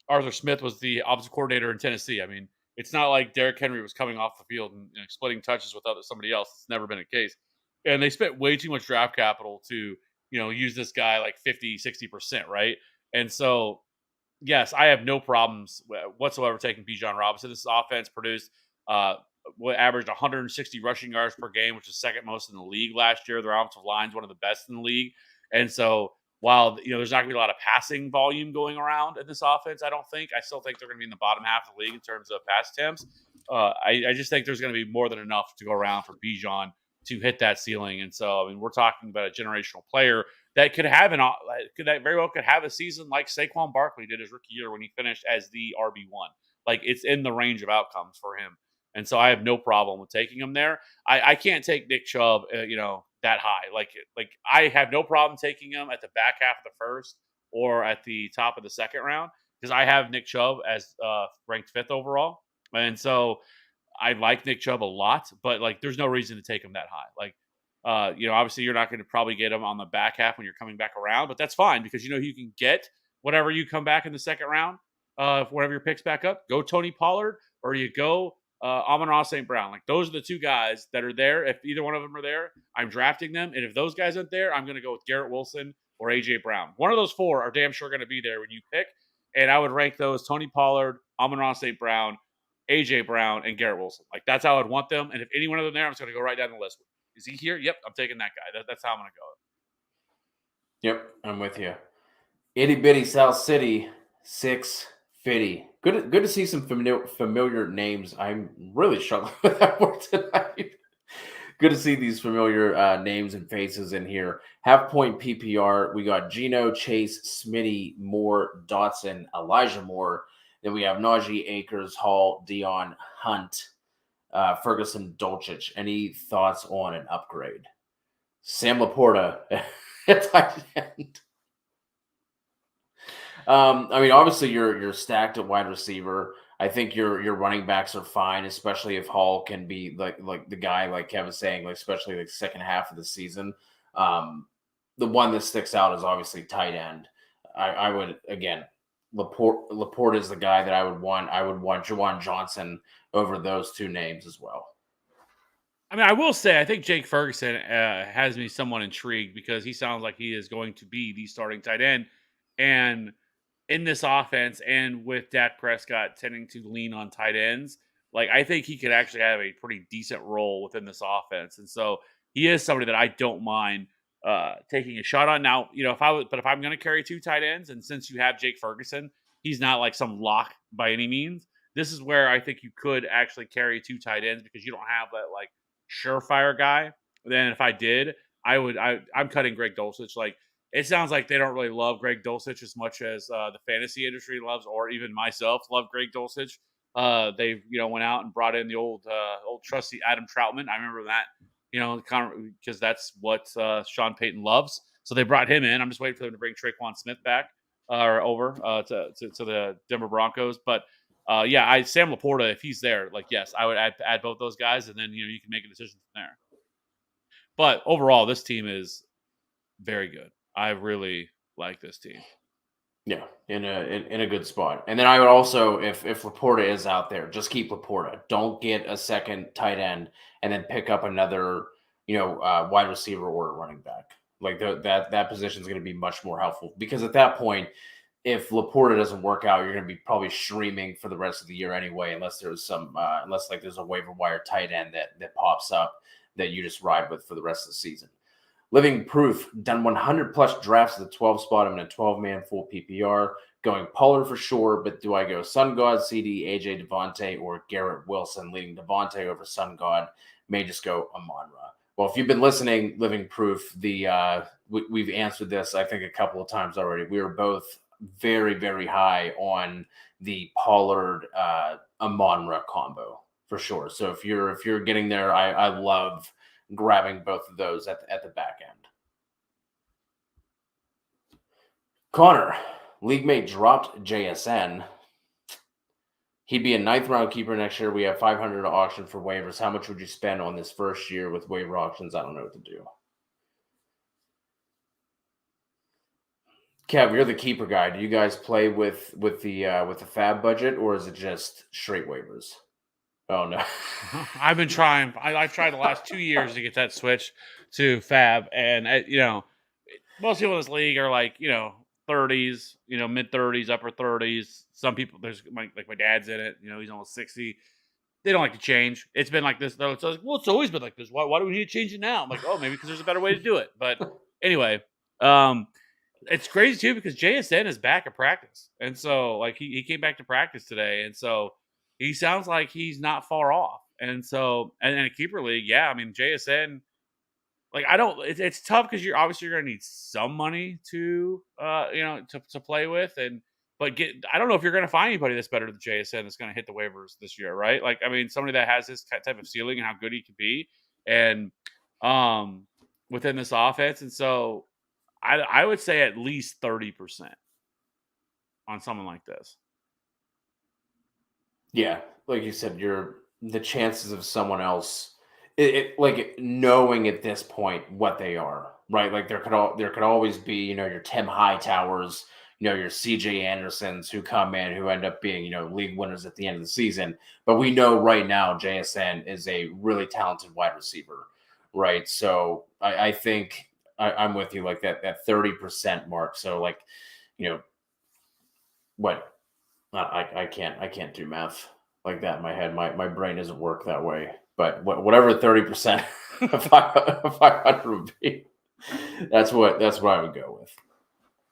Arthur Smith was the offensive coordinator in Tennessee. I mean, it's not like Derrick Henry was coming off the field and splitting touches with somebody else. It's never been a case. And they spent way too much draft capital to, use this guy like 50-60%, right? And so, yes, I have no problems whatsoever taking Bijan Robinson. This offense produced averaged 160 rushing yards per game, which is second most in the league last year. Their offensive line is one of the best in the league. And so while there's not going to be a lot of passing volume going around in this offense, I still think they're going to be in the bottom half of the league in terms of pass attempts. I just think there's going to be more than enough to go around for Bijan to hit that ceiling. And so, I mean, we're talking about a generational player that could have that very well could have a season like Saquon Barkley did his rookie year when he finished as the RB1. Like it's in the range of outcomes for him. And so I have no problem with taking him there. I can't take Nick Chubb, that high. Like I have no problem taking him at the back half of the first or at the top of the second round because I have Nick Chubb as ranked 5th overall, and so I like Nick Chubb a lot. But like, there's no reason to take him that high. Like, obviously you're not going to probably get him on the back half when you're coming back around, but that's fine because you can get whatever you come back in the second round. Whenever your picks back up, go Tony Pollard or you go Amon-Ra St. Brown. Like those are the two guys that are there. If either one of them are there, I'm drafting them. And if those guys aren't there, I'm going to go with Garrett Wilson or AJ Brown. One of those four are damn sure going to be there when you pick. And I would rank those Tony Pollard, Amon-Ra St. Brown, AJ Brown, and Garrett Wilson. Like that's how I'd want them. And if any one of them there, I'm just going to go right down the list. Is he here? Yep, I'm taking that guy. That's how I'm going to go. Yep, I'm with you. Itty bitty South City, 650. Good to see some familiar names. I'm really struggling with that word tonight. Good to see these familiar names and faces in here. Half point PPR. We got Geno, Chase, Smitty, Moore, Dotson, Elijah Moore. Then we have Najee, Akers, Hall, Dion, Hunt, Ferguson, Dolchich. Any thoughts on an upgrade? Sam Laporta at tight end. I mean, obviously you're stacked at wide receiver. I think your running backs are fine, especially if Hall can be like the guy, like Kevin's saying, like especially like second half of the season. The one that sticks out is obviously tight end. I would again, Laporte is the guy that I would want. I would want Juwan Johnson over those two names as well. I mean, I will say I think Jake Ferguson has me somewhat intrigued because he sounds like he is going to be the starting tight end, and in this offense and with Dak Prescott tending to lean on tight ends, like I think he could actually have a pretty decent role within this offense. And so he is somebody that I don't mind taking a shot on. Now, if I'm going to carry two tight ends, and since you have Jake Ferguson, he's not like some lock by any means. This is where I think you could actually carry two tight ends because you don't have that like surefire guy. Then if I did, I'm cutting Greg Dulcich. Like, it sounds like they don't really love Greg Dulcich as much as the fantasy industry loves, or even myself love Greg Dulcich. They went out and brought in the old trusty Adam Troutman. I remember that, because that's what Sean Payton loves. So they brought him in. I'm just waiting for them to bring Traquan Smith back or over to the Denver Broncos. But Sam Laporta, if he's there, like yes, I would add both those guys, and then you can make a decision from there. But overall, this team is very good. I really like this team. Yeah, in a good spot. And then I would also, if Laporta is out there, just keep Laporta. Don't get a second tight end and then pick up another, wide receiver or a running back. Like that position is going to be much more helpful because at that point, if Laporta doesn't work out, you're going to be probably streaming for the rest of the year anyway, unless there's there's a waiver wire tight end that pops up that you just ride with for the rest of the season. Living proof, done 100 plus drafts at the 12 spot. I'm in a 12-man full PPR. Going Pollard for sure, but do I go Sun God, CD, AJ Devontae, or Garrett Wilson? Leading Devontae over Sun God. May just go Amon-Ra. Well, if you've been listening, Living Proof, we've answered this, I think, a couple of times already. We were both very, very high on the Pollard Amon-Ra combo. for sure. So if you're getting there, I love grabbing both of those at the back end. Connor, league mate dropped JSN. He'd be a ninth round keeper next year. We have 500 to auction for waivers. How much would you spend on this first year with waiver auctions? I don't know what to do. Kev, you're the keeper guy. Do you guys play with the fab budget, or is it just straight waivers? Oh no. I've been trying. I've tried the last 2 years to get that switch to Fab, and most people in this league are like 30s, mid 30s, upper 30s. Some people, there's my dad's in it. He's almost 60. They don't like to change. It's been like this though. It's like, well, it's always been like this. Why do we need to change it now? I'm like, oh, maybe because there's a better way to do it. But anyway, it's crazy too because JSN is back at practice, and so like he came back to practice today, and so he sounds like he's not far off. And so, and in a keeper league, yeah, I mean JSN, like I don't, it's tough because you're obviously going to need some money to, to play with, and I don't know if you're going to find anybody that's better than JSN that's going to hit the waivers this year, right? Like, I mean, somebody that has this type of ceiling and how good he could be, and within this offense, and so I would say at least 30% on someone like this. Yeah, like you said, the chances of someone else, like knowing at this point what they are, right? Like there could always be your Tim Hightowers, your CJ Andersons who come in who end up being league winners at the end of the season. But we know right now JSN is a really talented wide receiver, right? So I think I'm with you, like that 30% mark. So like what I can't do math like that in my head. My brain doesn't work that way. But whatever 30% of 500 would be, that's what I would go with.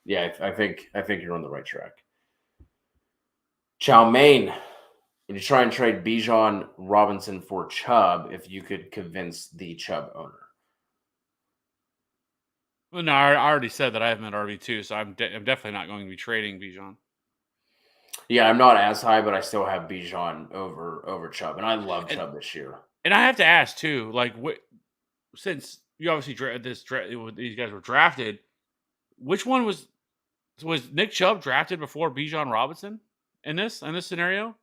Yeah, I think you're on the right track. Chow Mein, would you try and trade Bijan Robinson for Chubb if you could convince the Chubb owner? Well, no, I already said that I have him at RB2, so I'm definitely not going to be trading Bijan. Yeah, I'm not as high, but I still have Bijan over Chubb, and I love Chubb this year. And I have to ask too, like, since you obviously these guys were drafted, which one was Nick Chubb drafted before Bijan Robinson in this scenario?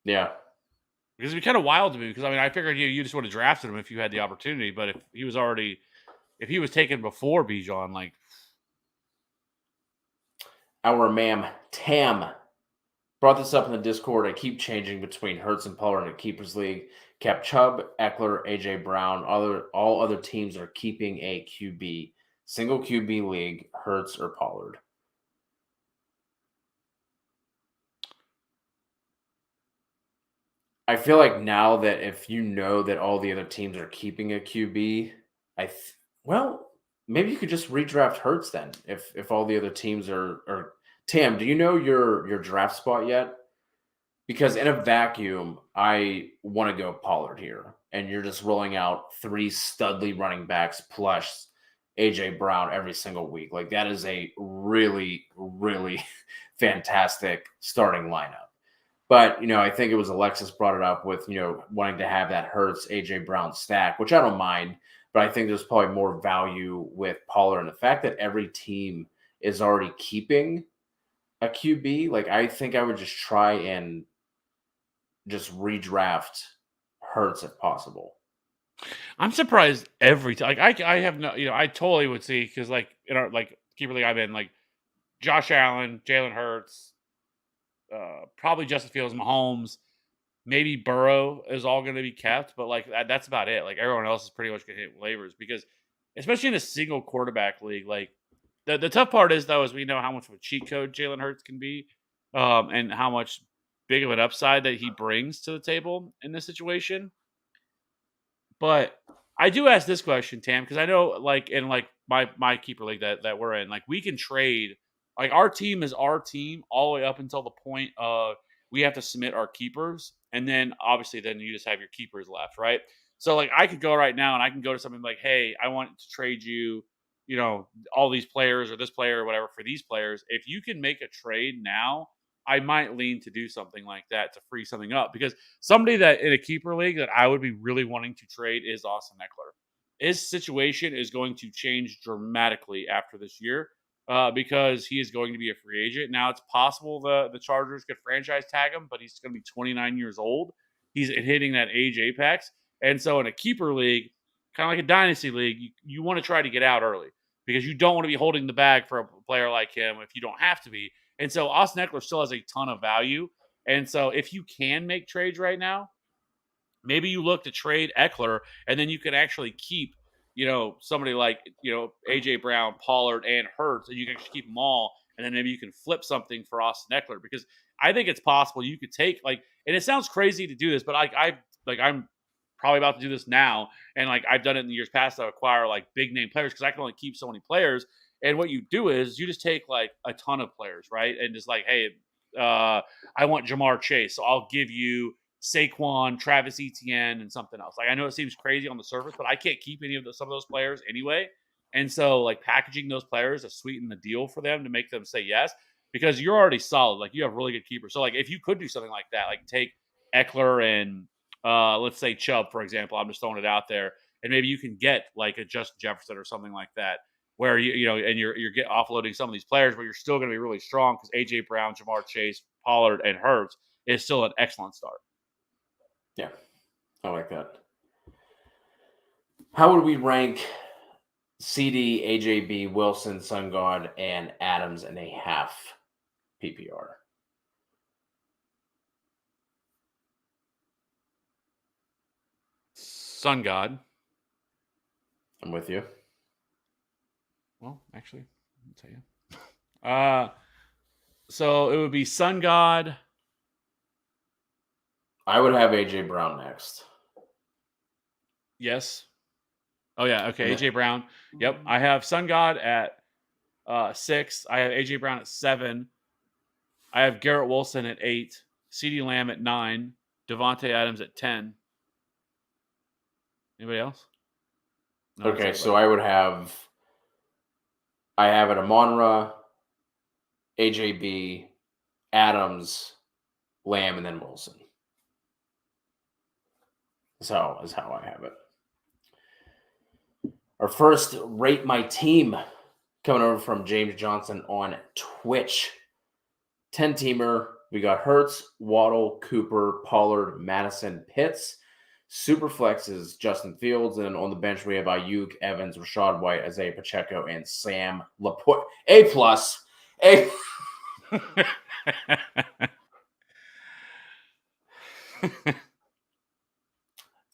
Yeah, because it'd be kind of wild to me. Because I mean, I figured you just would have drafted him if you had the opportunity, but if he was taken before Bijan, like. Our ma'am Tam brought this up in the Discord. I keep changing between Hurts and Pollard in a keepers league. Kept Chubb, Eckler, AJ Brown. All other teams are keeping a QB. Single QB league, Hurts or Pollard. I feel like now that if you know that all the other teams are keeping a QB, well, maybe you could just redraft Hurts then. If all the other teams are Tam, do you know your draft spot yet? Because in a vacuum, I want to go Pollard here, and you're just rolling out 3 studly running backs plus AJ Brown every single week. Like that is a really, really fantastic starting lineup. But I think it was Alexis brought it up with wanting to have that Hurts AJ Brown stack, which I don't mind. But I think there's probably more value with Pollard, and the fact that every team is already keeping a QB. Like I think I would just try and just redraft Hurts if possible. I'm surprised every time. Like I have no, I totally would see because like in our keeper league I've been like Josh Allen, Jalen Hurts, probably Justin Fields, Mahomes, maybe Burrow is all going to be kept, but like that's about it. Like everyone else is pretty much going to hit waivers because, especially in a single quarterback league, like the tough part is though is we know how much of a cheat code Jalen Hurts can be, and how much big of an upside that he brings to the table in this situation. But I do ask this question, Tam, because I know like in like my keeper league that we're in, like we can trade. Like our team is our team all the way up until the point of we have to submit our keepers, and then obviously then you just have your keepers left, right? So like I could go right now and I can go to something like, hey, I want to trade you, all these players or this player or whatever for these players. If you can make a trade now I might lean to do something like that to free something up, because somebody that in a keeper league that I would be really wanting to trade is Austin Eckler. His situation is going to change dramatically after this year, because he is going to be a free agent. Now it's possible the Chargers could franchise tag him, but he's going to be 29 years old. He's hitting that age apex, and so in a keeper league, kind of like a dynasty league, you want to try to get out early because you don't want to be holding the bag for a player like him if you don't have to be. And so Austin Eckler still has a ton of value. And so if you can make trades right now, maybe you look to trade Eckler, and then you can actually keep, somebody like, AJ Brown, Pollard, and Hurts, and you can actually keep them all, and then maybe you can flip something for Austin Eckler, because I think it's possible you could take, like, and it sounds crazy to do this, but I'm probably about to do this now, and like I've done it in the years past to acquire like big name players because I can only keep so many players. And what you do is you just take like a ton of players, right? And just like, hey, I want Jamar Chase, so I'll give you Saquon, Travis Etienne, and something else. Like, I know it seems crazy on the surface, but I can't keep some of those players anyway. And so, like, packaging those players to sweeten the deal for them to make them say yes, because you're already solid. Like, you have really good keepers. So, like, if you could do something like that, like take Eckler and let's say Chubb, for example, I'm just throwing it out there, and maybe you can get like a Justin Jefferson or something like that, where and you're get offloading some of these players, but you're still going to be really strong because AJ Brown, Jamar Chase, Pollard, and Hurts is still an excellent start. Yeah, I like that. How would we rank CD, AJB, Wilson, Sun God, and Adams in a half PPR? Sun God. I'm with you. Well, actually, I'll tell you. So it would be Sun God. I would have AJ Brown next. Yes. Oh yeah. Okay. AJ Brown. Yep. I have Sun God at 6. I have AJ Brown at 7. I have Garrett Wilson at 8. CeeDee Lamb at 9. Devontae Adams at 10. Anybody else? No, okay, so I have it Amon-Ra, AJB, Adams, Lamb, and then Wilson. Is how I have it. Our first Rate My Team coming over from James Johnson on Twitch. 10-teamer. We got Hurts, Waddle, Cooper, Pollard, Madison, Pitts. Super flex is Justin Fields, and on the bench we have Ayuk, Evans, Rashad White, Isaiah Pacheco, and Sam Laporte. A+.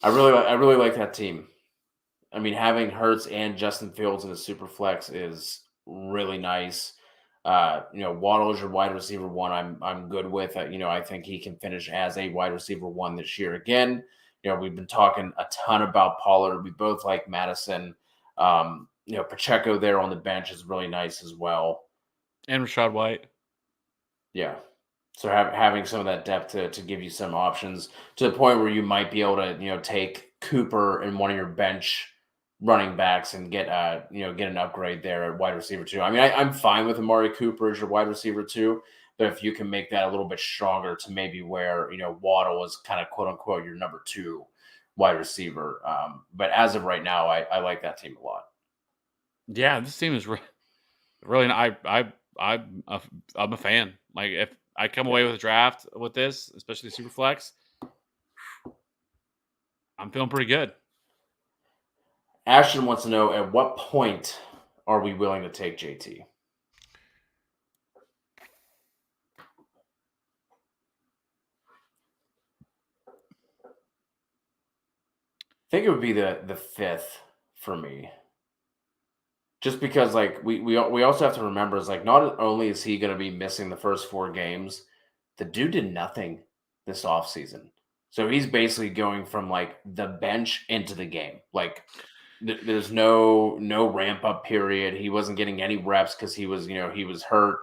I really like that team. I mean, having Hurts and Justin Fields in a super flex is really nice. Waddle is your wide receiver 1. I'm good with. I think he can finish as a wide receiver 1 this year again. We've been talking a ton about Pollard. We both like Madison. Pacheco there on the bench is really nice as well. And Rashad White. Yeah. So having some of that depth to give you some options to the point where you might be able to, take Cooper in one of your bench running backs and get an upgrade there at wide receiver 2. I mean, I'm fine with Amari Cooper as your wide receiver 2, but if you can make that a little bit stronger to maybe where, Waddle is kind of quote unquote your number 2 wide receiver. But as of right now, I like that team a lot. Yeah, this team is really. I'm a fan. Like, if I come away with a draft with this, especially the super flex, I'm feeling pretty good. Ashton wants to know, at what point are we willing to take JT? I think it would be the 5th for me. Just because, like, we also have to remember, is like, not only is he going to be missing the first 4 games, the dude did nothing this offseason. So he's basically going from like the bench into the game. Like, there's no ramp up period. He wasn't getting any reps because he was hurt.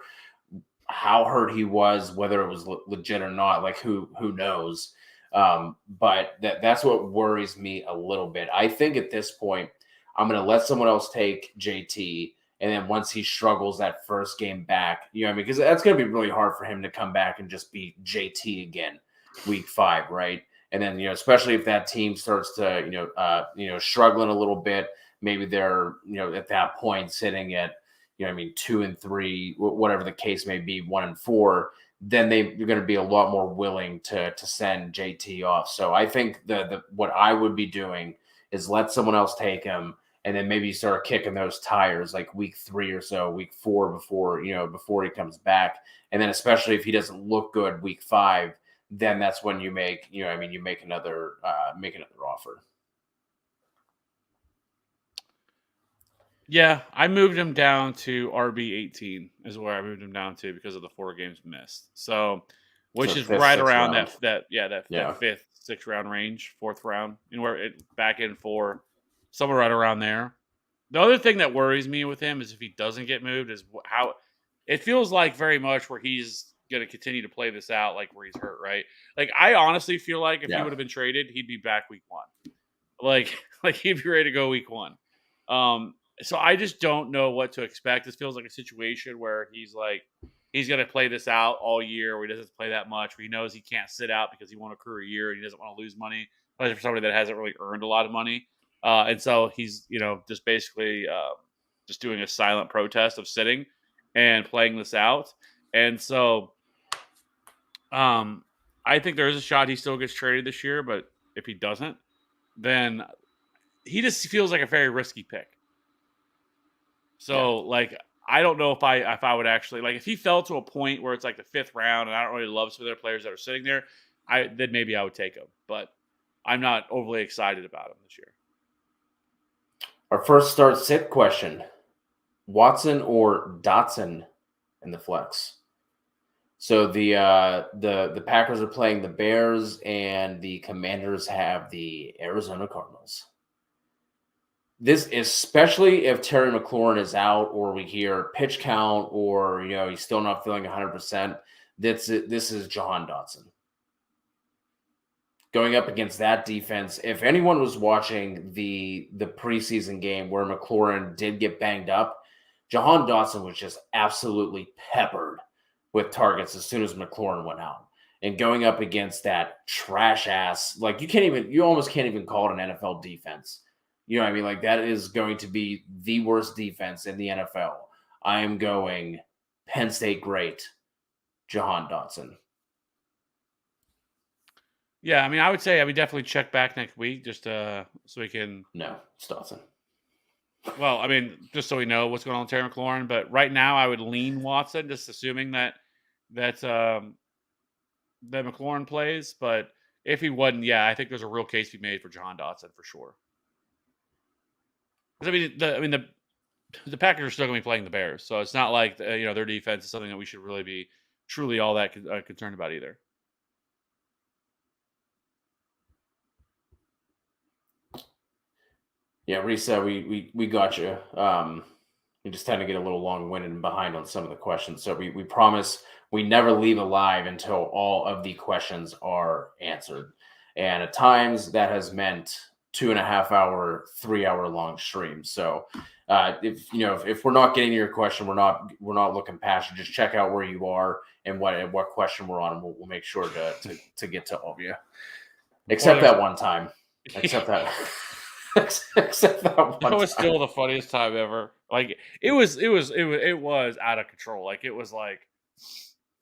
How hurt he was, whether it was legit or not, like who knows. But that's what worries me a little bit. I think at this point, I'm going to let someone else take JT, And then once he struggles that first game back, you know what I mean? Because that's going to be really hard for him to come back and just be JT again week 5, right? And then, especially if that team starts to, struggling a little bit, maybe they're, at that point sitting at, 2-3, whatever the case may be, 1-4, then you're going to be a lot more willing to send JT off. So I think what I would be doing is let someone else take him, and then maybe start kicking those tires like week 3 or so, week 4 before he comes back. And then especially if he doesn't look good week 5, then that's when you make another offer. Yeah, I moved him down to RB 18 is where I moved him down to because of the 4 games missed. So, which is fifth, right around round. that 5th, 6th round range, 4th round, and where it back in 4, somewhere right around there. The other thing that worries me with him is if he doesn't get moved is how it feels like very much where he's going to continue to play this out like where he's hurt, right? Like I honestly feel like if he would have been traded, he'd be back week 1. Like he'd be ready to go week 1. So I just don't know what to expect. This feels like a situation where he's going to play this out all year, where he doesn't play that much, where he knows he can't sit out because he won't accrue a year and he doesn't want to lose money, especially for somebody that hasn't really earned a lot of money. And so he's, just basically just doing a silent protest of sitting and playing this out. And so I think there is a shot he still gets traded this year, but if he doesn't, then he just feels like a very risky pick. So I don't know if I would actually if he fell to a point where it's like the 5th round and I don't really love some of their players that are sitting there, then maybe I would take him. But I'm not overly excited about him this year. Our first start sit question: Watson or Dotson in the flex? So the Packers are playing the Bears and the Commanders have the Arizona Cardinals. This, especially if Terry McLaurin is out, or we hear pitch count, or he's still not feeling 100%. This is Jahan Dotson going up against that defense. If anyone was watching the preseason game where McLaurin did get banged up, Jahan Dotson was just absolutely peppered with targets as soon as McLaurin went out. And going up against that trash ass, you almost can't even call it an NFL defense. You know what I mean? That is going to be the worst defense in the NFL. I am going Penn State great, Jahan Dotson. Yeah, I mean, I would say I would definitely check back next week just so we can. No, it's Dotson. Well, I mean, just so we know what's going on with Terry McLaurin. But right now, I would lean Watson, just assuming that McLaurin plays. But if he wasn't, yeah, I think there's a real case to be made for Jahan Dotson for sure. Because the Packers are still going to be playing the Bears, so it's not like their defense is something that we should really be truly all that concerned about either. Yeah, Risa, we got you. We just tend to get a little long-winded and behind on some of the questions, so we promise we never leave alive until all of the questions are answered. And at times that has meant 2.5 hour, 3 hour long streams. So if we're not getting to your question, we're not looking past you. Just check out where you are and what question we're on, and we'll make sure to get to all of you. Except that one time. Except that. Except that one. That was still the funniest time ever. It was out of control. It was I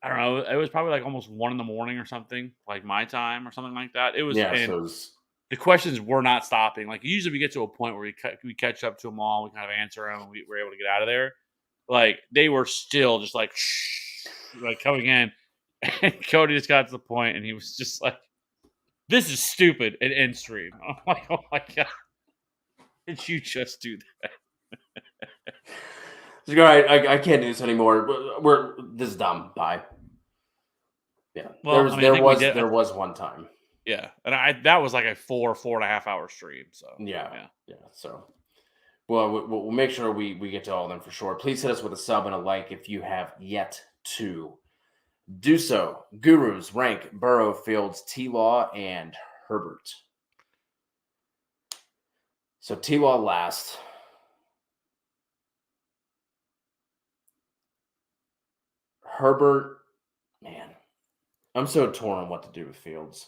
don't know. It was probably almost 1 a.m. or something, my time or something like that. It was. Yeah. The questions were not stopping. Usually we get to a point where we catch up to them all, we kind of answer them, and we were able to get out of there. They were still just coming in, and Cody just got to the point, and he was just like, "This is stupid," and end stream. I'm like, "Oh my god, did you just do that?" I can't do this anymore. This is dumb. Bye. Yeah. Well, there was one time. Yeah, and that was a 4.5 hour stream. So yeah. So, well, we'll make sure we get to all of them for sure. Please hit us with a sub and a like if you have yet to do so. Gurus rank Burrow, Fields, T-Law, and Herbert. So T-Law last. Herbert, man, I'm so torn on what to do with Fields.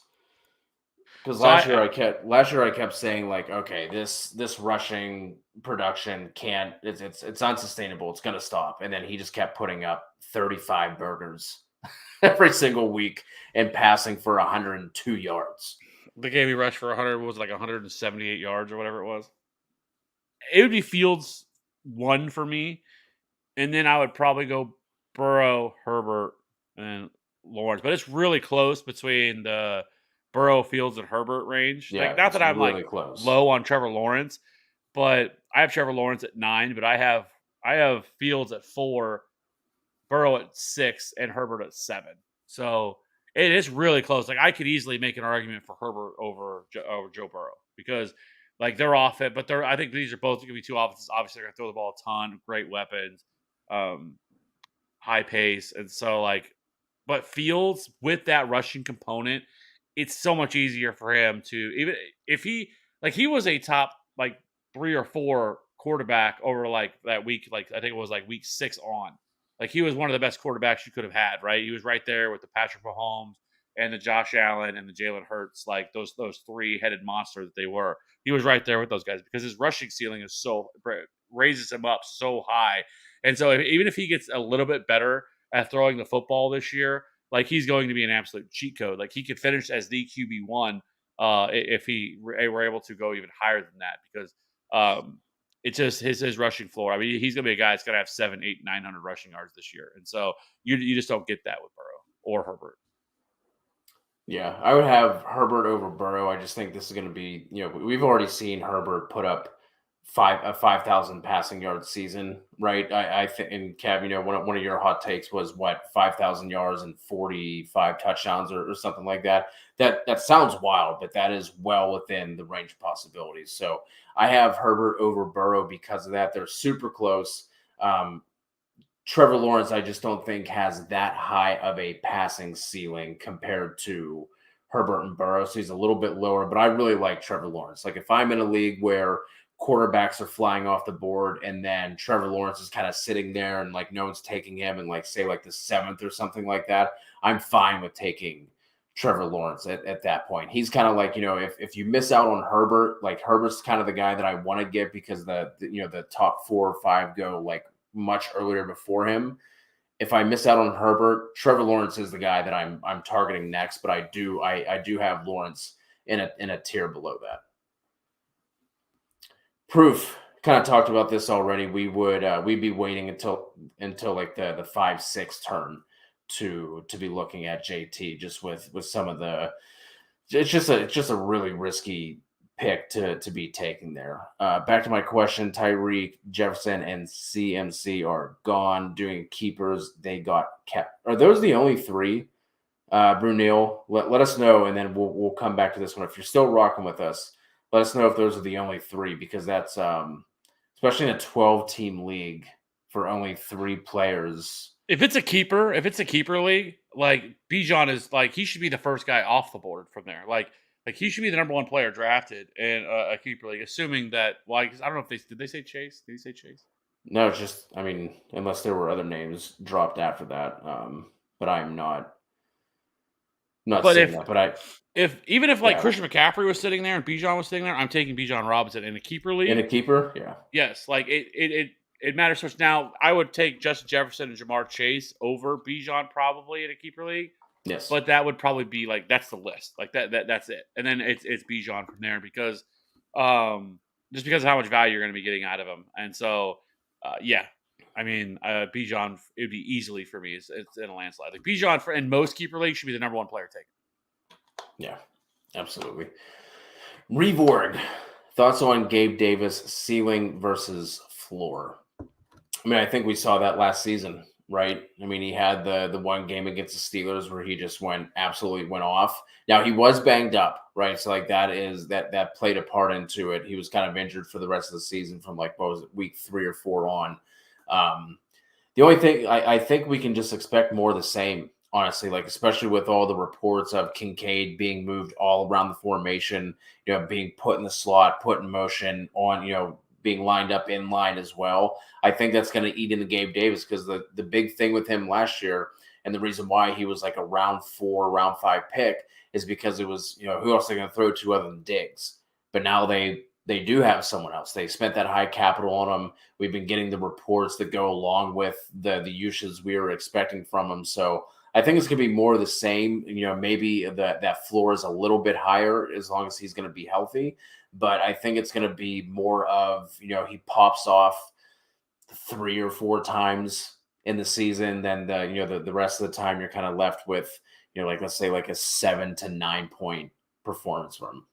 Because So last year I kept saying like, okay, this rushing production can't it's unsustainable. It's gonna stop. And then he just kept putting up 35 burgers every single week and passing for 102 yards. the game he rushed for 100 was like 178 yards or whatever it was. It would be Fields one for me, and then I would probably go Burrow, Herbert, and Lawrence. But it's really close between the Burrow, Fields, and Herbert range. Like, Yeah, not it's that I'm like really close. low on Trevor Lawrence, but I have Trevor Lawrence at 9, but I have Fields at 4, Burrow at 6, and Herbert at 7. So it is really close. Like, I could easily make an argument for Herbert over Joe Burrow because like they're off it, but I think these are both going to be two offenses. Obviously, they're going to throw the ball a ton, great weapons, um, high pace, and so like, but Fields with that rushing component, it's so much easier for him to even if he was a top like 3 or 4 quarterback over like that week, like I think it was like week 6 on. Like he was one of the best quarterbacks you could have had, right? He was right there with the Patrick Mahomes and the Josh Allen and the Jalen Hurts, like those 3-headed monsters that they were. He was right there with those guys because his rushing ceiling is so raises him up so high. And so even if he gets a little bit better at throwing the football this year, like he's going to be an absolute cheat code. Like he could finish as the QB1 if he were able to go even higher than that because it's just his rushing floor. I mean, he's going to be a guy that's going to have 700, 800, 900 rushing yards this year. And so you just don't get that with Burrow or Herbert. Yeah, I would have Herbert over Burrow. I just think this is going to be, we've already seen Herbert put up 5,000 passing yard season, right? I think, and Cav, one of your hot takes was what 5,000 yards and 45 touchdowns or something like that. That sounds wild, but that is well within the range of possibilities. So I have Herbert over Burrow because of that. They're super close. Trevor Lawrence, I just don't think has that high of a passing ceiling compared to Herbert and Burrow. So he's a little bit lower, but I really like Trevor Lawrence. Like if I'm in a league where quarterbacks are flying off the board and then Trevor Lawrence is kind of sitting there and like no one's taking him and like say like the 7th or something like that, I'm fine with taking Trevor Lawrence at that point. He's kind of like, if you miss out on Herbert, like Herbert's kind of the guy that I want to get because the top 4 or 5 go like much earlier before him. If I miss out on Herbert, Trevor Lawrence is the guy that I'm targeting next, but I do have Lawrence in a tier below that. Proof kind of talked about this already. We'd be waiting until like the 5-6 turn to be looking at JT just with some of the it's just a really risky pick to be taken there. Back to my question, Tyreek, Jefferson, and CMC are gone. Doing keepers, they got kept. Are those the only 3? Brunil, let us know, and then we'll come back to this one. If you're still rocking with us, let us know if those are the only 3, because that's especially in a 12-team league for only 3 players. If it's a keeper league, like Bijan is like he should be the first guy off the board from there. Like he should be the number 1 player drafted in a keeper league, assuming that. Well, I don't know if did they say Chase? Did he say Chase? No, it's just unless there were other names dropped after that. But I'm not saying that. But if Christian McCaffrey was sitting there and Bijan was sitting there, I'm taking Bijan Robinson in a keeper league. In a keeper, yeah. Yes, like it matters so much. Now, I would take Justin Jefferson and Jamar Chase over Bijan probably in a keeper league. Yes, but that would probably be like that's the list. Like that's it, and then it's Bijan from there because just because of how much value you're going to be getting out of him, and so yeah, I mean Bijan it would be easily for me. It's in a landslide. Like Bijan in most keeper leagues should be the number 1 player taken. Yeah, absolutely. Reborg, thoughts on Gabe Davis ceiling versus floor? I think we saw that last season, right? He had the one game against the Steelers where he just absolutely went off. Now he was banged up, right? So like that played a part into it. He was kind of injured for the rest of the season from like, what was it, week 3 or 4 on. The only thing I think we can just expect more of the same, honestly, like especially with all the reports of Kincaid being moved all around the formation, being put in the slot, put in motion on, being lined up in line as well. I think that's going to eat into Gabe Davis because the big thing with him last year And the reason why he was like a round 4, round 5 pick is because it was, who else are they going to throw to other than Diggs? But now they do have someone else. They spent that high capital on him. We've been getting the reports that go along with the uses we were expecting from him. So I think it's going to be more of the same. Maybe that floor is a little bit higher as long as he's going to be healthy. But I think it's going to be more of, he pops off 3 or 4 times in the season. Then the rest of the time you're kind of left with, like, let's say like a 7 to 9 point performance from him.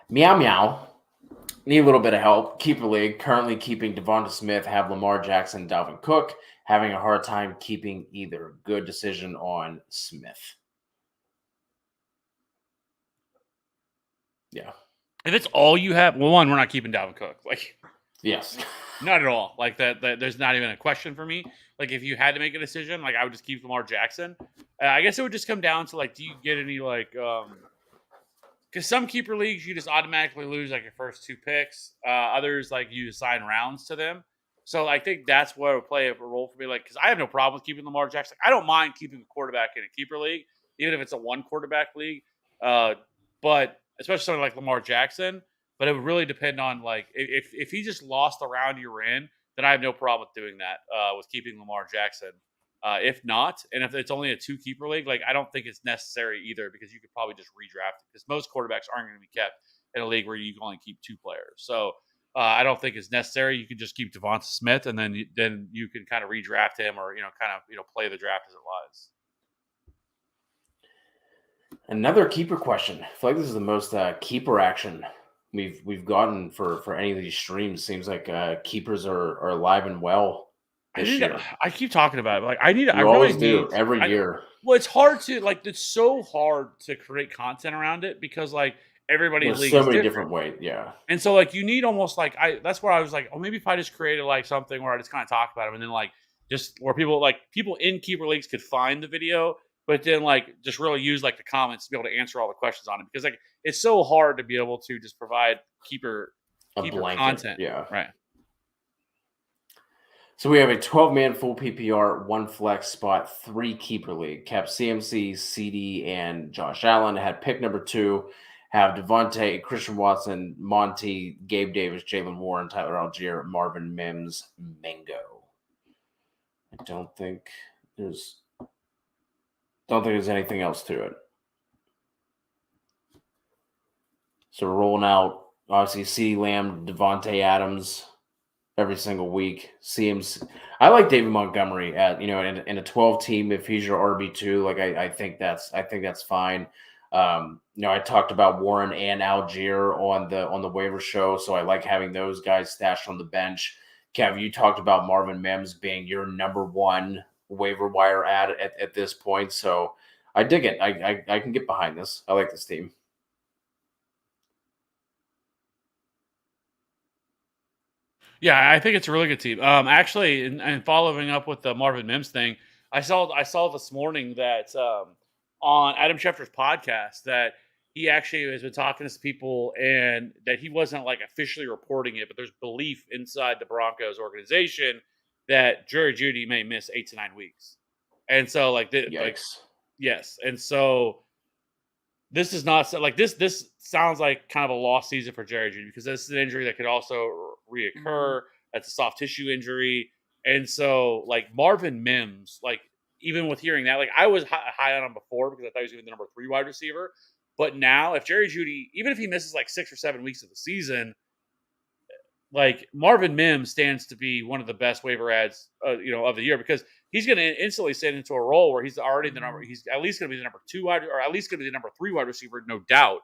Meow meow. Need a little bit of help. Keeper league. Currently keeping Devonta Smith, have Lamar Jackson, Dalvin Cook. Having a hard time keeping either. Good decision on Smith. Yeah. If it's all you have, well, one, we're not keeping Dalvin Cook. Like, yes. Not at all. Like that there's not even a question for me. Like, if you had to make a decision, like, I would just keep Lamar Jackson. I guess it would just come down to, like, do you get any, like, because some keeper leagues, you just automatically lose, like, your first 2 picks. Others, like, you assign rounds to them. So I think that's what would play a role for me. Like, because I have no problem with keeping Lamar Jackson. I don't mind keeping a quarterback in a keeper league, even if it's a 1 quarterback league. But especially something like Lamar Jackson. But it would really depend on, like, if he just lost the round you're in, then I have no problem with doing that, with keeping Lamar Jackson. If not, and if it's only a 2 keeper league, like, I don't think it's necessary either, because you could probably just redraft it, because most quarterbacks aren't going to be kept in a league where you can only keep 2 players. So I don't think it's necessary. You can just keep Devonta Smith, and then you can kind of redraft him, or play the draft as it lies. Another keeper question. I feel like this is the most keeper action we've gotten for any of these streams. Seems like keepers are alive and well this year. I keep talking about it. Like, every year. Well, it's hard to, like, it's so hard to create content around it, because, like, everybody's league so is many different ways. Yeah. And so, like, you need almost, like, that's where I was like, oh, maybe if I just created, like, something where I just kind of talk about them, and then, like, just where people in keeper leagues could find the video, but then, like, just really use, like, the comments to be able to answer all the questions on it, because, like, it's so hard to be able to just provide keeper blanket content. Yeah. Right. So we have a 12-man full PPR, 1 flex spot, 3 keeper league. Kept CMC, CD, and Josh Allen. Had pick number 2. Have Devontae, Christian Watson, Monty, Gabe Davis, Jalen Warren, Tyler Algier, Marvin Mims, Mingo. I don't think there's anything else to it. So we're rolling out, obviously, CeeDee Lamb, Devontae Adams every single week. CMC. I like David Montgomery at in a 12 team. If he's your RB2, like, I think that's fine. I talked about Warren and Algier on the waiver show, so I like having those guys stashed on the bench. Kev, you talked about Marvin Mims being your number 1 waiver wire ad at this point, so I dig it. I can get behind this. I like this team. Yeah, I think it's a really good team. Actually, and following up with the Marvin Mims thing, I saw this morning that on Adam Schefter's podcast that he actually has been talking to some people, and that he wasn't, like, officially reporting it, but there's belief inside the Broncos organization that Jerry Jeudy may miss 8 to 9 weeks, and so, like, yes, and so this is not like this. This sounds like kind of a lost season for Jerry Jeudy, because this is an injury that could also reoccur. That's a soft tissue injury, and so, like, Marvin Mims, like, even with hearing that, like, I was high on him before, because I thought he was going to be the number 3 wide receiver. But now, if Jerry Jeudy, even if he misses like 6 or 7 weeks of the season, like, Marvin Mims stands to be one of the best waiver ads, of the year, because he's going to instantly sit into a role where he's already the number. He's at least going to be the number 2 wide, or at least going to be the number 3 wide receiver, no doubt.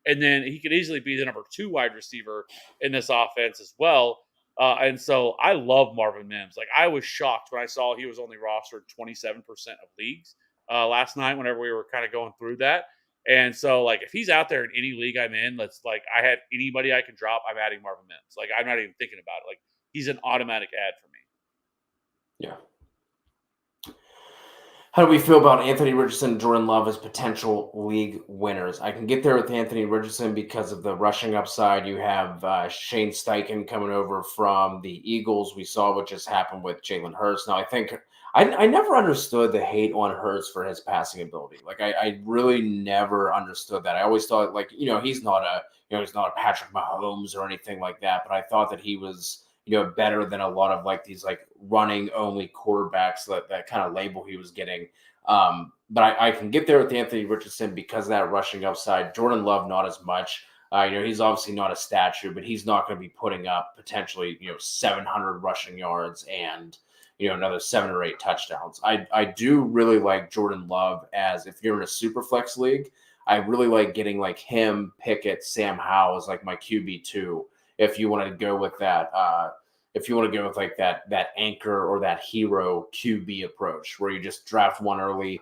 And then he could easily be the number 2 wide receiver in this offense as well. And so I love Marvin Mims. Like, I was shocked when I saw he was only rostered 27% of leagues last night, whenever we were kind of going through that. And so, like, if he's out there in any league I'm in, I have anybody I can drop, I'm adding Marvin Mims. Like, I'm not even thinking about it. Like, he's an automatic ad for me. Yeah. How do we feel about Anthony Richardson and Jordan Love as potential league winners? I can get there with Anthony Richardson because of the rushing upside. You have Shane Steichen coming over from the Eagles. We saw what just happened with Jalen Hurts. Now, I think I never understood the hate on Hurts for his passing ability. Like, I really never understood that. I always thought, like, he's not a Patrick Mahomes or anything like that, but I thought that he was better than a lot of like these like running only quarterbacks that kind of label he was getting. But I can get there with Anthony Richardson because of that rushing upside. Jordan Love, not as much. He's obviously not a statue, but he's not going to be putting up potentially 700 rushing yards and another 7 or 8 touchdowns. I do really like Jordan Love as if you're in a super flex league. I really like getting like him, Pickett, Sam Howell as like my QB2. If you want to go with that, if you want to go with like that anchor or that hero QB approach, where you just draft one early,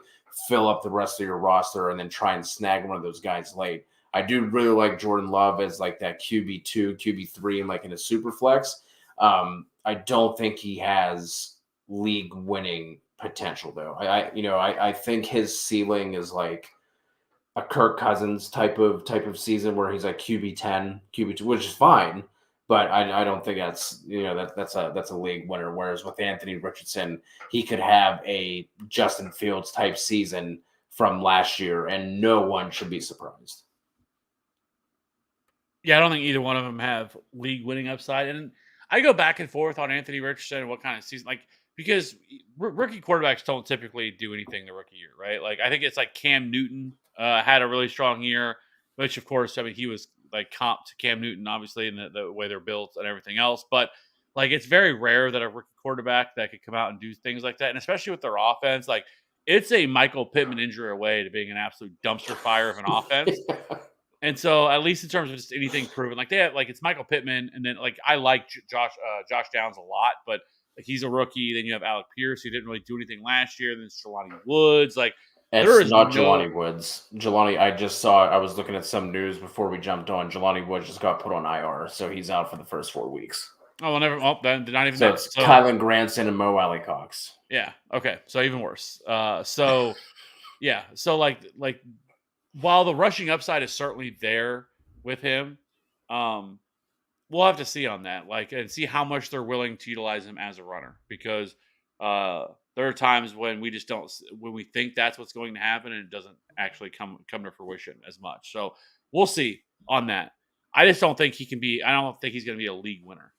fill up the rest of your roster, and then try and snag one of those guys late. I do really like Jordan Love as like that QB2, QB3, and like in a super flex. I don't think he has league winning potential though. I think his ceiling is like a Kirk Cousins type of season where he's like QB10, QB2, which is fine, but I don't think that's that's a league winner. Whereas with Anthony Richardson, he could have a Justin Fields type season from last year, and no one should be surprised. Yeah, I don't think either one of them have league winning upside, and I go back and forth on Anthony Richardson and what kind of season, because rookie quarterbacks don't typically do anything the rookie year, right? Like I think it's like Cam Newton had a really strong year, which of course, I mean, he was like comp to Cam Newton, obviously, in the way they're built and everything else. But like, it's very rare that a rookie quarterback that could come out and do things like that, and especially with their offense, like it's a Michael Pittman injury away to being an absolute dumpster fire of an offense. And so, at least in terms of just anything proven, like they have, like it's Michael Pittman, and then like I like Josh Downs a lot, but like he's a rookie. Then you have Alec Pierce, who didn't really do anything last year. Then it's Jelani Woods. Like there It's is not no Jelani Woods. Jelani, I just saw. I was looking at some news before we jumped on. Jelani Woods just got put on IR, so he's out for the first 4 weeks. Oh, well, never. Oh, then not even So that. it's So Kylan Granson and Mo Alley Cox. yeah, okay. So even worse. So yeah. So like while the rushing upside is certainly there with him, um, we'll have to see on that, like, and see how much they're willing to utilize him as a runner, because there are times when we just don't, when we think that's what's going to happen, and it doesn't actually come to fruition as much. So we'll see on that. I just don't think he can be. I don't think he's going to be a league winner.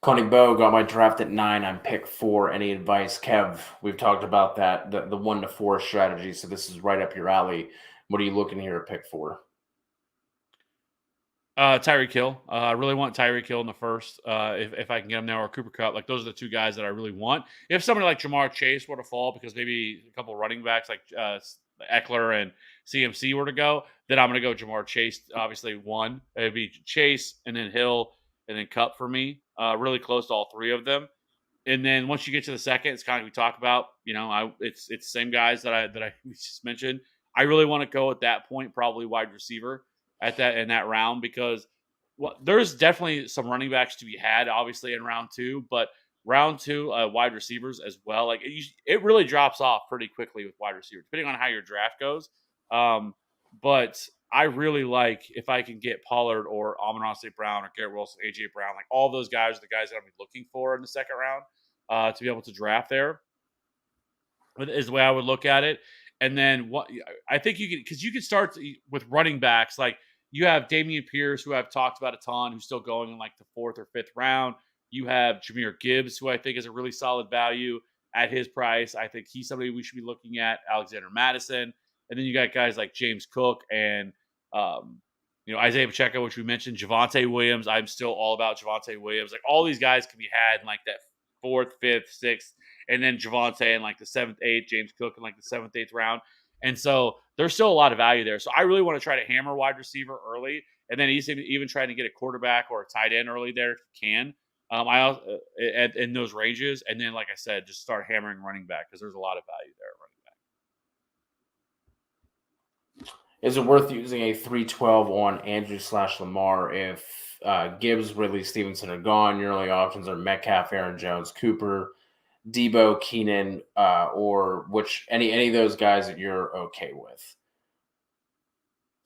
Connie Bow got my draft at 9 on pick 4. Any advice, Kev? We've talked about that, the 1 to 4 strategy. So this is right up your alley. What are you looking here at pick 4? Tyreek Hill. I really want Tyreek Hill in the first. If I can get him now, or Cooper Kupp. Like those are the two guys that I really want. If somebody like Jamar Chase were to fall because maybe a couple of running backs like Eckler and CMC were to go, then I'm going to go Jamar Chase. Obviously, one. It'd be Chase and then Hill and then Kupp for me. Really close to all three of them. And then once you get to the second, it's kind of we talk about. It's the same guys that I just mentioned. I really want to go at that point, probably wide receiver in that round, because there's definitely some running backs to be had, obviously in round 2, but round 2 wide receivers as well. Like it really drops off pretty quickly with wide receivers, depending on how your draft goes. But I really like if I can get Pollard or Amon-Ra St. Brown or Garrett Wilson, AJ Brown, like all those guys are the guys that I'm looking for in the second round to be able to draft there. Is the way I would look at it. And then what I think you can, because you can start with running backs. Like you have Dameon Pierce, who I've talked about a ton, who's still going in like the 4th or 5th round. You have Jahmyr Gibbs, who I think is a really solid value at his price. I think he's somebody we should be looking at. Alexander Madison. And then you got guys like James Cook and Isaiah Pacheco, which we mentioned. Javonte Williams. I'm still all about Javonte Williams. Like all these guys can be had in like that 4th, 5th, 6th. And then Javonte in like the 7th, 8th, James Cook in like the 7th, 8th round. And so there's still a lot of value there. So I really want to try to hammer wide receiver early, and then even trying to get a quarterback or a tight end early there if you can. I also in those ranges, and then like I said, just start hammering running back because there's a lot of value there at running back. Is it worth using a 312 on Andrew/Lamar if Gibbs, Ridley, Stevenson are gone? Your only options are Metcalf, Aaron Jones, Cooper. Debo, Keenan, or which any of those guys that you're okay with.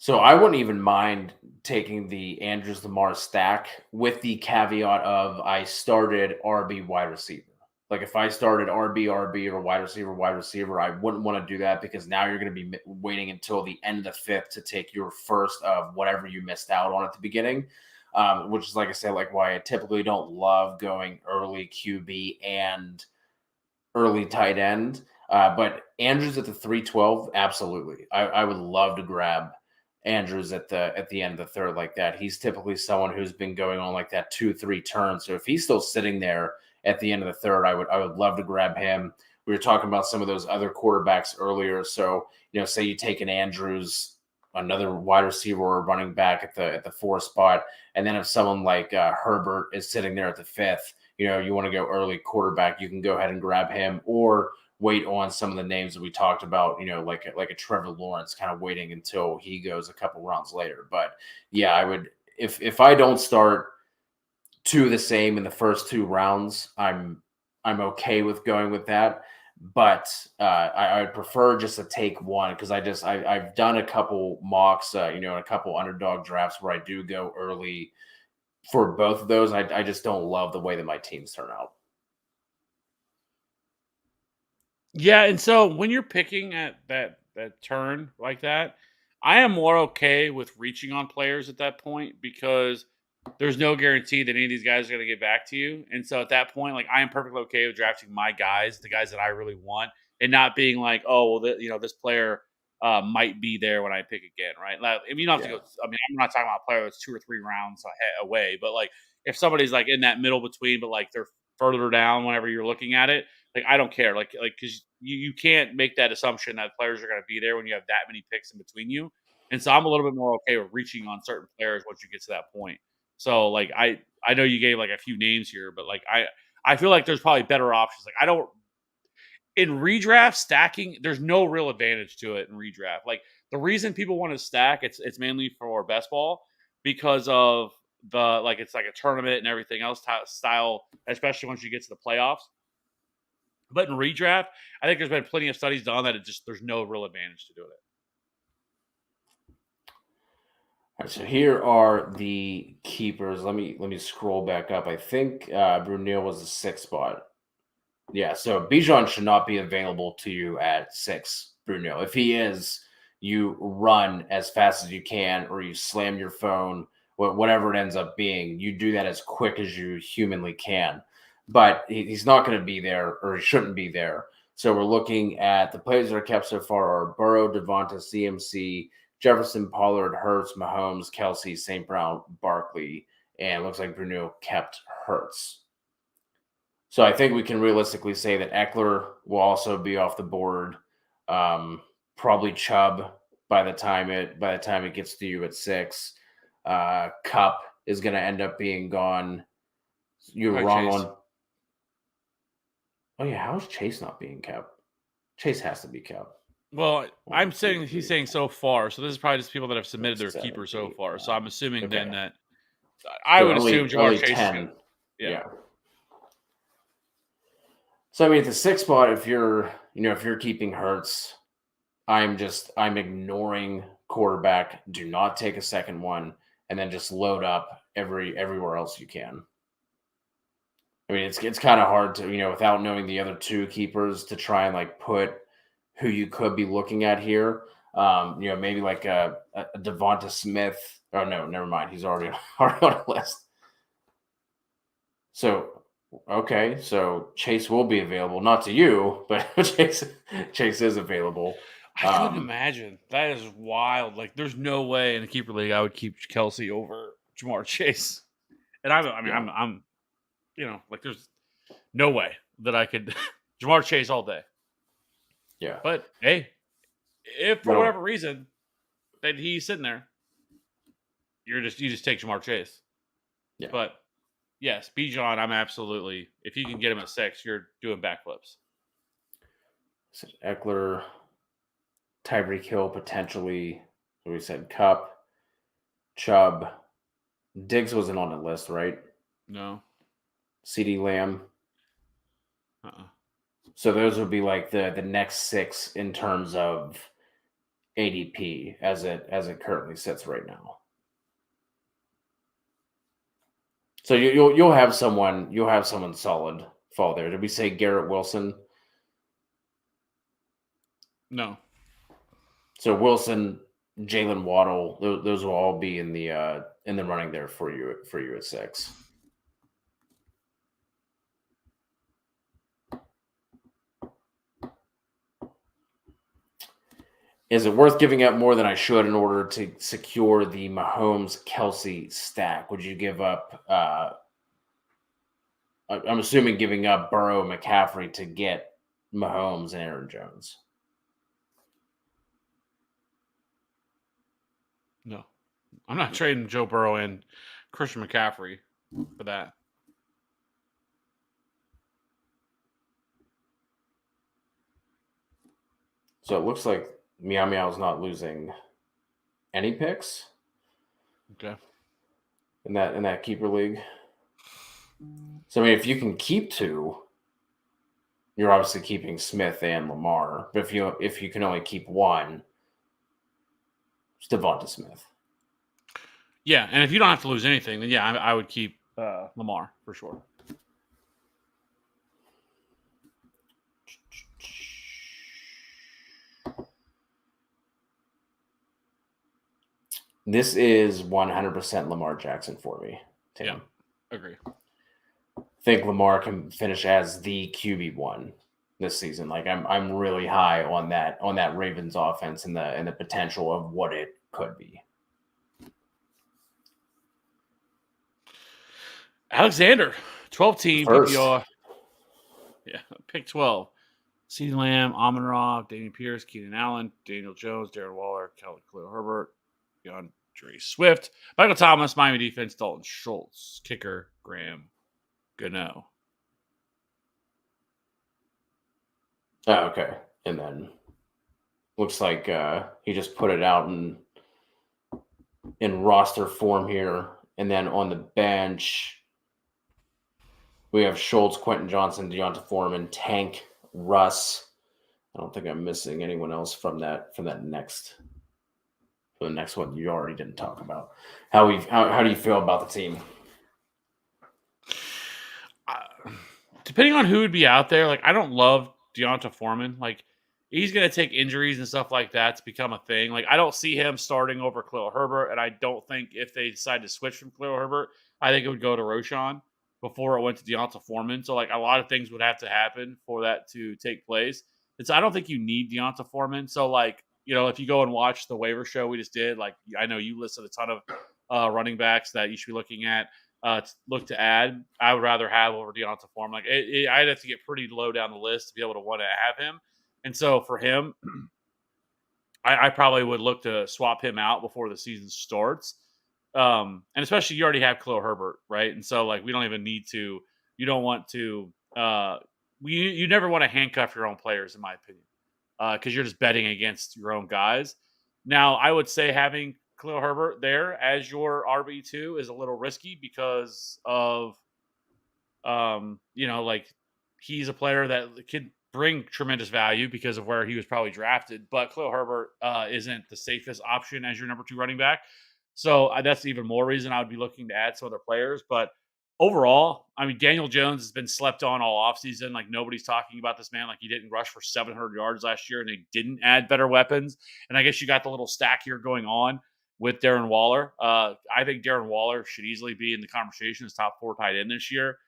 So I wouldn't even mind taking the Andrews Lamar stack with the caveat of I started RB wide receiver. Like if I started RB or wide receiver, I wouldn't want to do that because now you're going to be waiting until the end of the fifth to take your first of whatever you missed out on at the beginning. Which is like I said, like why I typically don't love going early QB and early tight end. But Andrews at the 312, absolutely. I would love to grab Andrews at the end of the third like that. He's typically someone who's been going on like that 2-3 turn. So if he's still sitting there at the end of the third, I would love to grab him. We were talking about some of those other quarterbacks earlier. So, say you take an Andrews, another wide receiver or running back at the 4 spot, and then if someone like Herbert is sitting there at the 5th, you want to go early quarterback, you can go ahead and grab him or wait on some of the names that we talked about, like a Trevor Lawrence, kind of waiting until he goes a couple rounds later. But yeah, I would, if I don't start 2 the same in the first 2 rounds, I'm okay with going with that. But I would prefer just to take one because I've done a couple mocks, a couple underdog drafts where I do go early for both of those. I just don't love the way that my teams turn out. Yeah, and so when you're picking at that turn like that, I am more okay with reaching on players at that point because there's no guarantee that any of these guys are going to get back to you. And so at that point, like I am perfectly okay with drafting my guys, the guys that I really want, and not being like, oh, well, this player might be there when I pick again, right? Like, if you don't have to Yeah. go. I mean, I'm not talking about a player that's 2 or 3 rounds away, but like if somebody's like in that middle between, but like they're further down whenever you're looking at it, like I don't care, like because you can't make that assumption that players are going to be there when you have that many picks in between you. And so I'm a little bit more okay with reaching on certain players once you get to that point. So like I know you gave like a few names here, but like I feel like there's probably better options. Like I don't in redraft stacking, there's no real advantage to it in redraft. Like the reason people want to stack, it's mainly for best ball because of the like it's like a tournament and everything else style, especially once you get to the playoffs. But in redraft, I think there's been plenty of studies done that there's no real advantage to doing it. All right, so here are the keepers. Let me scroll back up. I think Brunel was the 6th spot. Yeah, so Bijan should not be available to you at 6, Bruno. If he is, you run as fast as you can, or you slam your phone, whatever it ends up being. You do that as quick as you humanly can. But he's not going to be there, or he shouldn't be there. So we're looking at the players that are kept so far are Burrow, Devonta, CMC, Jefferson, Pollard, Hurts, Mahomes, Kelsey, St. Brown, Barkley, and looks like Bruno kept Hurts. So I think we can realistically say that Eckler will also be off the board. Probably Chubb by the time it gets to you at 6. Cup is going to end up being gone. You're Probably wrong Chase. on. Oh yeah, how is Chase not being kept? Chase has to be kept. Well, 1, I'm 2, saying he's 3, saying 4, so far. So this is probably just people that have submitted 6, their 7, keeper so 8, far. So 9. I'm assuming then Okay, that I so would assume Jamar only Chase is going 10. to. Yeah. Yeah. So I mean, at the 6th spot, if you're keeping Hurts, I'm ignoring quarterback. Do not take a second one, and then just load up everywhere else you can. I mean, it's kind of hard to without knowing the other 2 keepers to try and like put who you could be looking at here. Maybe like a Devonta Smith. Oh no, never mind. He's already already on a list. So okay, so Chase will be available, not to you, but Chase is available. I couldn't imagine. That is wild. Like, there's no way in a keeper league I would keep Kelsey over Jamar Chase. And I mean, Yeah, I'm, like, there's no way that I could Jamar Chase all day. yeah. But hey, if for That'll whatever reason that he's sitting there, you just take Jamar Chase. yeah. But yes, Bijan, I'm absolutely. If you can get him at 6, you're doing backflips. So Eckler, Tyreek Hill potentially. So we said Cup, Chubb, Diggs wasn't on the list, right? No. CD Lamb. Uh-uh. So those would be like the next 6 in terms of ADP as it currently sits right now. So you'll have someone solid fall there. Did we say Garrett Wilson? No. So Wilson, Jalen Waddle, those will all be in the running there for you at 6. Is it worth giving up more than I should in order to secure the Mahomes Kelsey stack? Would you give up? I'm assuming giving up Burrow, McCaffrey to get Mahomes and Aaron Jones. No, I'm not trading Joe Burrow and Christian McCaffrey for that. So it looks like Meow Meow's not losing any picks. Okay. In that keeper league. So I mean, if you can keep 2, you're obviously keeping Smith and Lamar. But if you can only keep 1, it's Devonta Smith. Yeah, and if you don't have to lose anything, then yeah, I would keep Lamar for sure. This is 100% Lamar Jackson for me, Tim. Yeah, agree. I think Lamar can finish as the QB1 this season. Like I'm really high on that Ravens offense and the potential of what it could be. Alexander, 12 team First. PPR. Yeah, pick 12. CeeDee Lamb, Amon-Ra, Damian Pierce, Keenan Allen, Daniel Jones, Darren Waller, Khalil Herbert, DeAndre Swift, Michael Thomas, Miami defense, Dalton Schultz, kicker, Graham Gano. Oh, okay. And then looks like he just put it out in roster form here. And then on the bench, we have Schultz, Quentin Johnson, Deonta Foreman, Tank, Russ. I don't think I'm missing anyone else from that next. For the next one, you already didn't talk about. How do you feel about the team? Depending on who would be out there, like I don't love Deonta Foreman. Like he's going to take injuries and stuff like that to become a thing. Like I don't see him starting over Khalil Herbert, and I don't think if they decide to switch from Khalil Herbert, I think it would go to Roshan before it went to Deonta Foreman. So like a lot of things would have to happen for that to take place. And so I don't think you need Deonta Foreman. So like if you go and watch the waiver show we just did, like I know you listed a ton of running backs that you should be looking at. Look to add, I would rather have over Deonta Foreman. Like I'd have to get pretty low down the list to be able to want to have him. And so for him, I probably would look to swap him out before the season starts. And especially you already have Khalil Herbert, right? And so like we don't even need to. You don't want to. You never want to handcuff your own players, in my opinion, because you're just betting against your own guys. Now I would say having Khalil Herbert there as your RB2 is a little risky because of, like he's a player that could bring tremendous value because of where he was probably drafted. But Khalil Herbert isn't the safest option as your number 2 running back. So that's even more reason I would be looking to add some other players. But overall, I mean, Daniel Jones has been slept on all offseason. Like nobody's talking about this man. Like he didn't rush for 700 yards last year and they didn't add better weapons. And I guess you got the little stack here going on with Darren Waller. I think Darren Waller should easily be in the conversation as top 4 tight end this year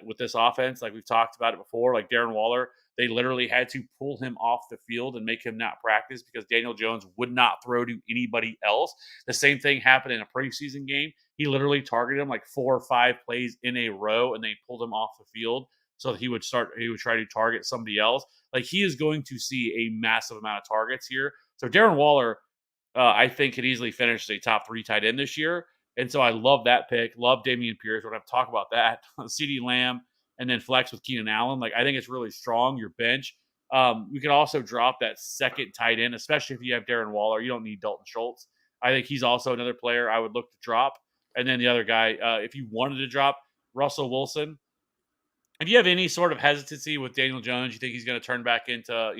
with this offense. Like we've talked about it before, like Darren Waller, they literally had to pull him off the field and make him not practice because Daniel Jones would not throw to anybody else. The same thing happened in a preseason game. He literally targeted him like 4 or 5 plays in a row and they pulled him off the field so that he would try to target somebody else. Like he is going to see a massive amount of targets here. So Darren Waller, I think could easily finish as a top 3 tight end this year. And so I love that pick. Love Damian Pierce. We're going to talk about that. CeeDee Lamb and then flex with Keenan Allen. Like I think it's really strong, your bench. We could also drop that second tight end, especially if you have Darren Waller. You don't need Dalton Schultz. I think he's also another player I would look to drop. And then the other guy, if you wanted to drop Russell Wilson, And do you have any sort of hesitancy with Daniel Jones? You think he's going to turn back into,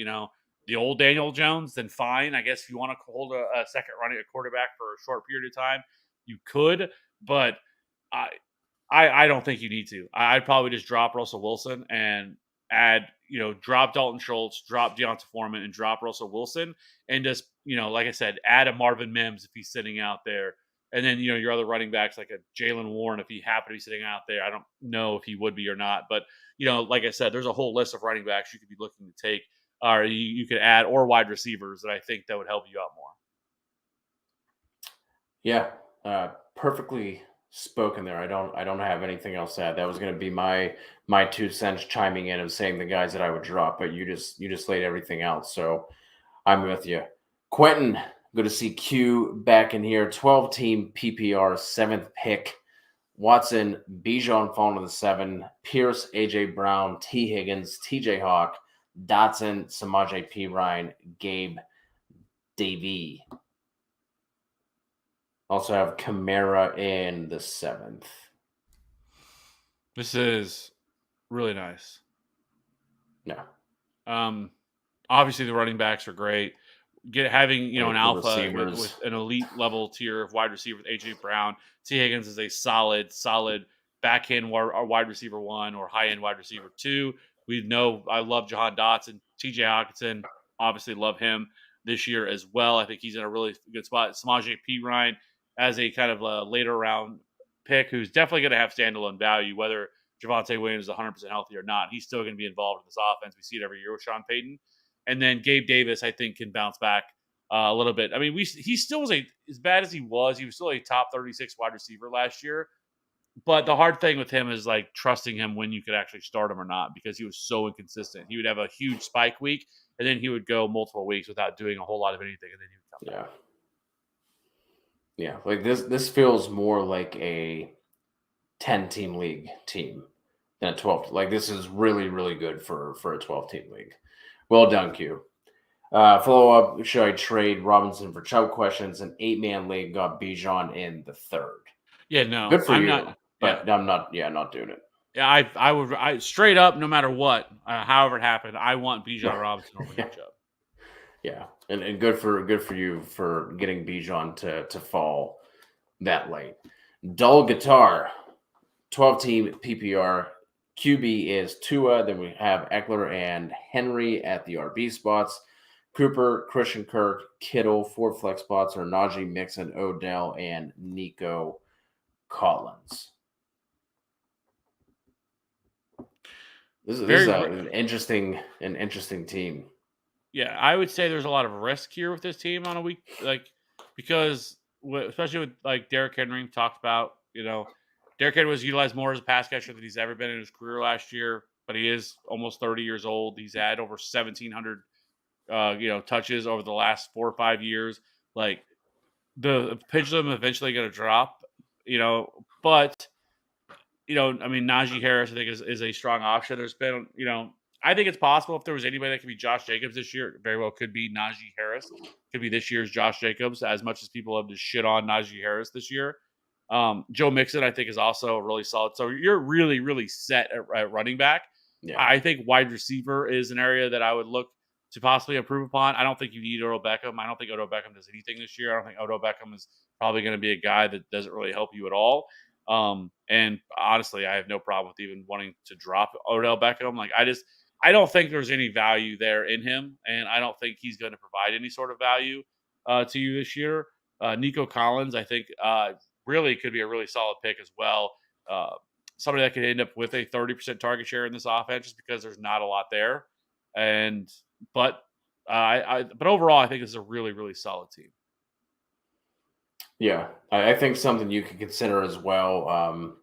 the old Daniel Jones? Then fine. I guess if you want to hold a second running a quarterback for a short period of time, you could. But I, I don't think you need to. I'd probably just drop Russell Wilson and add, drop Dalton Schultz, drop Deonta Foreman, and drop Russell Wilson, and just, like I said, add a Marvin Mims if he's sitting out there, and then your other running backs like a Jalen Warren if he happened to be sitting out there. I don't know if he would be or not, but like I said, there's a whole list of running backs you could be looking to take, or you could add, or wide receivers that I think that would help you out more. Yeah, perfectly spoken there. I don't have anything else to add. That was going to be my 2 cents chiming in and saying the guys that I would drop, but you just laid everything out. So I'm with you. Quentin, good to see Q back in here. 12-team PPR, 7th pick. Watson, Bijan falling to the 7. Pierce, AJ Brown, T. Higgins, TJ Hawk, Dotson, Samaje P. Ryan, Gabe, Davey. Also have Kamara in the 7th. This is really nice. Yeah. Obviously the running backs are great. Having an alpha with an elite level tier of wide receiver with AJ Brown, T. Higgins is a solid back end wide receiver 1 or high end wide receiver 2. We know I love Jahan Dotson, TJ Hawkinson, obviously love him this year as well. I think he's in a really good spot. Samaje P. Ryan as a kind of a later round pick who's definitely going to have standalone value, whether Javonte Williams is 100% healthy or not. He's still going to be involved in this offense. We see it every year with Sean Payton. And then Gabe Davis, I think, can bounce back a little bit. I mean, he still was as bad as he was still a top 36 wide receiver last year. But the hard thing with him is like trusting him when you could actually start him or not, because he was so inconsistent. He would have a huge spike week, and then he would go multiple weeks without doing a whole lot of anything, and then he would come back. Yeah, like this feels more like a 10-team league team than a 12. Like this is really, really good for a 12-team league. Well done, Q. Follow up, should I trade Robinson for Chubb questions? An 8-man league got Bijan in the 3rd. Yeah, no. Good for I'm you. not, but I'm not doing it. Yeah, I would straight up, no matter what, however it happened, I want Bijan Robinson over Nick Chubb. Yeah, and good for you for getting Bijan to fall that late. Dull Guitar, 12-team PPR. QB is Tua. Then we have Eckler and Henry at the RB spots. Cooper, Christian Kirk, Kittle. 4 flex spots are Najee, Mixon, Odell, and Nico Collins. This is an interesting team. Yeah, I would say there's a lot of risk here with this team on a week, because especially with like Derrick Henry talked about, Derrick Henry was utilized more as a pass catcher than he's ever been in his career last year, but he is almost 30 years old. He's had over 1,700, touches over the last 4 or 5 years. Like the pendulum eventually going to drop, but I mean, Najee Harris, I think, is a strong option. There's been, I think it's possible if there was anybody that could be Josh Jacobs this year, it very well could be Najee Harris. Could be this year's Josh Jacobs, as much as people have to shit on Najee Harris this year. Joe Mixon, I think, is also really solid. So you're really, really set at running back. Yeah. I think wide receiver is an area that I would look to possibly improve upon. I don't think you need Odell Beckham. I don't think Odell Beckham does anything this year. I don't think Odell Beckham is probably going to be a guy that doesn't really help you at all. And honestly, I have no problem with even wanting to drop Odell Beckham. Like, I don't think there's any value there in him, and I don't think he's going to provide any sort of value to you this year. Nico Collins, I think, really could be a really solid pick as well. Somebody that could end up with a 30% target share in this offense, just because there's not a lot there. But overall, I think it's a really, really solid team. Yeah, I think something you can consider as well,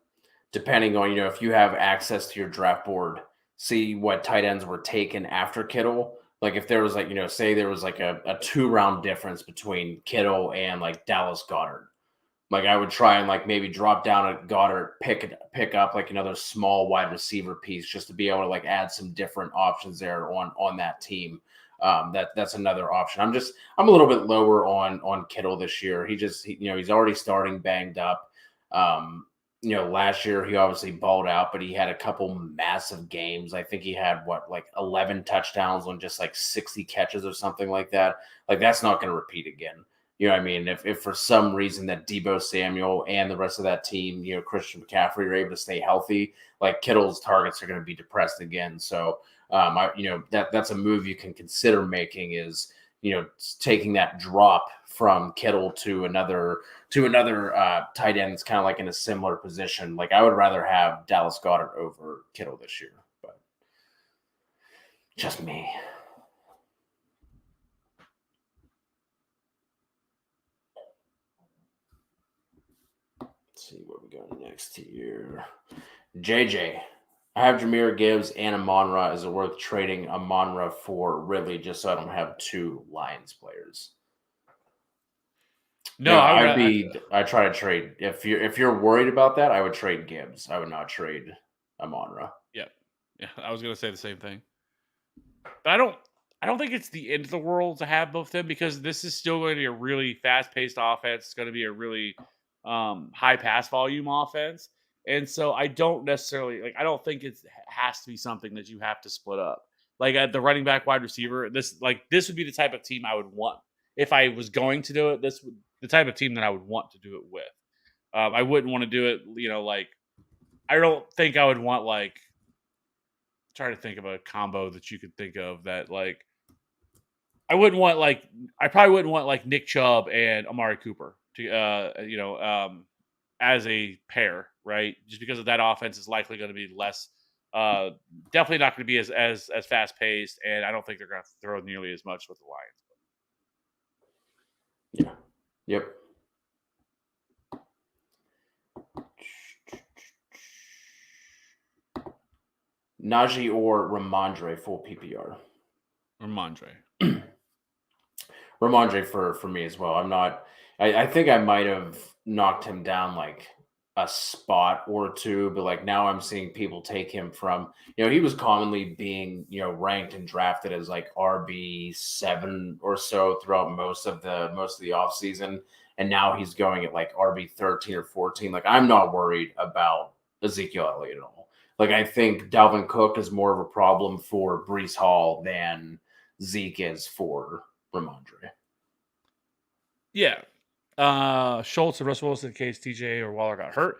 depending on, if you have access to your draft board, see what tight ends were taken after Kittle. Like if there was say there was like a 2-round difference between Kittle and like Dallas Goedert. Like I would try and maybe drop down at Goddard, pick up like another small wide receiver piece just to be able to add some different options there on that team. That's another option. I'm a little bit lower on Kittle this year. He's already starting banged up. last year he obviously balled out, but he had a couple massive games. I think he had like 11 touchdowns on just like 60 catches or something like that. Like that's not going to repeat again. You know what I mean? If for some reason that Debo Samuel and the rest of that team, Christian McCaffrey are able to stay healthy, like Kittle's targets are going to be depressed again. So, that's a move you can consider making is, taking that drop from Kittle to another tight end that's kind of like in a similar position. Like I would rather have Dallas Goedert over Kittle this year, but just me. Let's see what we got next here. JJ. I have Jahmyr Gibbs and Amon-Ra. Is it worth trading Amon-Ra for Ridley just so I don't have two Lions players? No, I try to trade. If you're worried about that, I would trade Gibbs. I would not trade Amon-Ra. Yeah, I was gonna say the same thing, but I don't think it's the end of the world to have both of them because this is still going to be a really fast paced offense. It's going to be a really high pass volume offense, and so I don't necessarily I don't think it has to be something that you have to split up. Like at the running back, wide receiver, this would be the type of team I would want if I was going to do it. This would the type of team that I would want to do it with. I wouldn't want to do it, I don't think I would want try to think of a combo that you could think of that I wouldn't want I probably wouldn't want Nick Chubb and Amari Cooper to as a pair, right? Just because of that offense is likely going to be less definitely not going to be as fast paced, and I don't think they're going to throw nearly as much with the Yeah. Lions. Yep. Najee or Ramondre full PPR? Ramondre for me as well. I think I might have knocked him down like a spot or two, but now I'm seeing people take him from, he was commonly being, ranked and drafted as like RB7 or so throughout most of the offseason. And now he's going at like RB13 or 14. Like I'm not worried about Ezekiel Elliott at all. Like I think Dalvin Cook is more of a problem for Breece Hall than Zeke is for Ramondre. Yeah. Schultz and Russell Wilson in case TJ or Waller got hurt.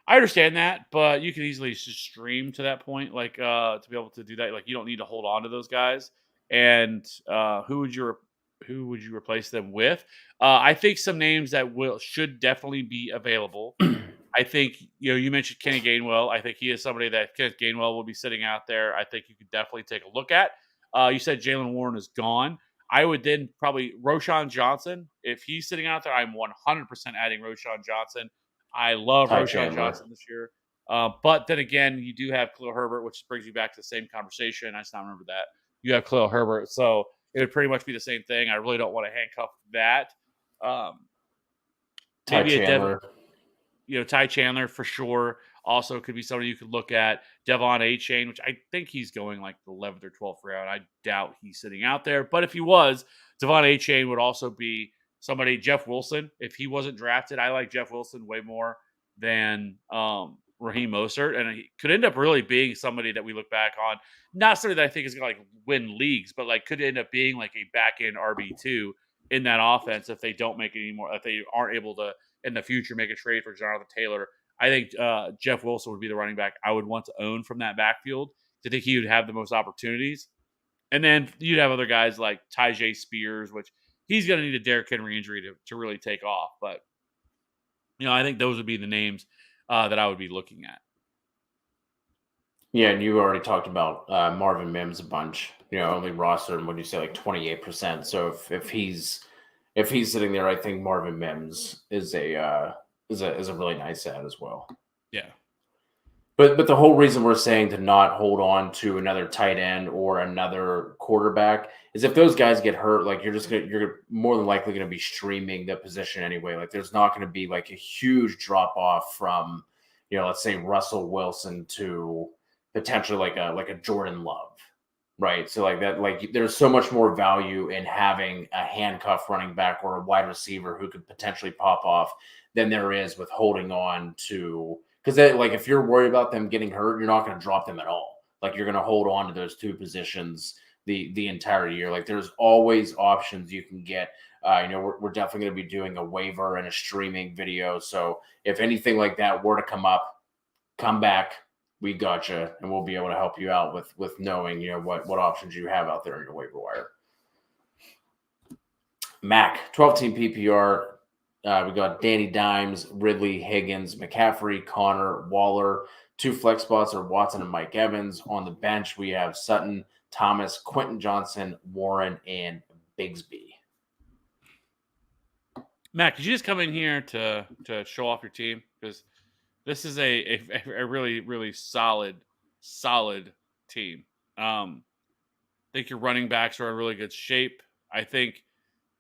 I understand that, but you can easily just stream to that point, to be able to do that. You don't need to hold on to those guys. And who would you replace them with? I think some names that should definitely be available. I think you mentioned Kenny Gainwell. I think he is somebody that Kenneth Gainwell will be sitting out there. I think you could definitely take a look at. You said Jaylen Warren is gone. I would then probably Roschon Johnson. If he's sitting out there, I'm 100% adding Roschon Johnson. I love Roschon Johnson this year. But then again, you do have Khalil Herbert, which brings you back to the same conversation. I just not remember that. You have Khalil Herbert. So it would pretty much be the same thing. I really don't want to handcuff that. Ty Chandler. Ty Chandler for sure. Also could be somebody you could look at. Devon A-Chain, which I think he's going like the 11th or 12th round. I doubt he's sitting out there. But if he was, Devon A-Chain would also be somebody. Jeff Wilson, if he wasn't drafted, I like Jeff Wilson way more than Raheem Mostert. And he could end up really being somebody that we look back on. Not somebody that I think is going to win leagues, but could end up being like a back-end RB2 in that offense if they don't make it anymore, if they aren't able to in the future make a trade for Jonathan Taylor. I think Jeff Wilson would be the running back I would want to own from that backfield. I think he would have the most opportunities. And then you'd have other guys like Tyjae Spears, which he's going to need a Derrick Henry injury to really take off. But, I think those would be the names that I would be looking at. Yeah, and you already talked about Marvin Mims a bunch. Only rostered, what do you say, like 28%. So if he's sitting there, I think Marvin Mims is a really nice ad as well. Yeah. But the whole reason we're saying to not hold on to another tight end or another quarterback is if those guys get hurt, you're more than likely going to be streaming the position anyway. There's not going to be a huge drop off from, let's say Russell Wilson to potentially like a Jordan Love. Right. So there's so much more value in having a handcuff running back or a wide receiver who could potentially pop off than there is with holding on to, because like if you're worried about them getting hurt, you're not going to drop them at all. Like you're going to hold on to those two positions the entire year. Like there's always options you can get. We're definitely going to be doing a waiver and a streaming video. So if anything like that were to come up, come back. We got you, and we'll be able to help you out with knowing what options you have out there in your waiver wire. Mac 12-team PPR. We got Danny Dimes, Ridley, Higgins, McCaffrey, Connor, Waller. 2 flex spots are Watson and Mike Evans. On the bench, we have Sutton, Thomas, Quentin Johnson, Warren, and Bigsby. Matt, could you just come in here to show off your team? Because this is a really, really solid team. I think your running backs are in really good shape. I think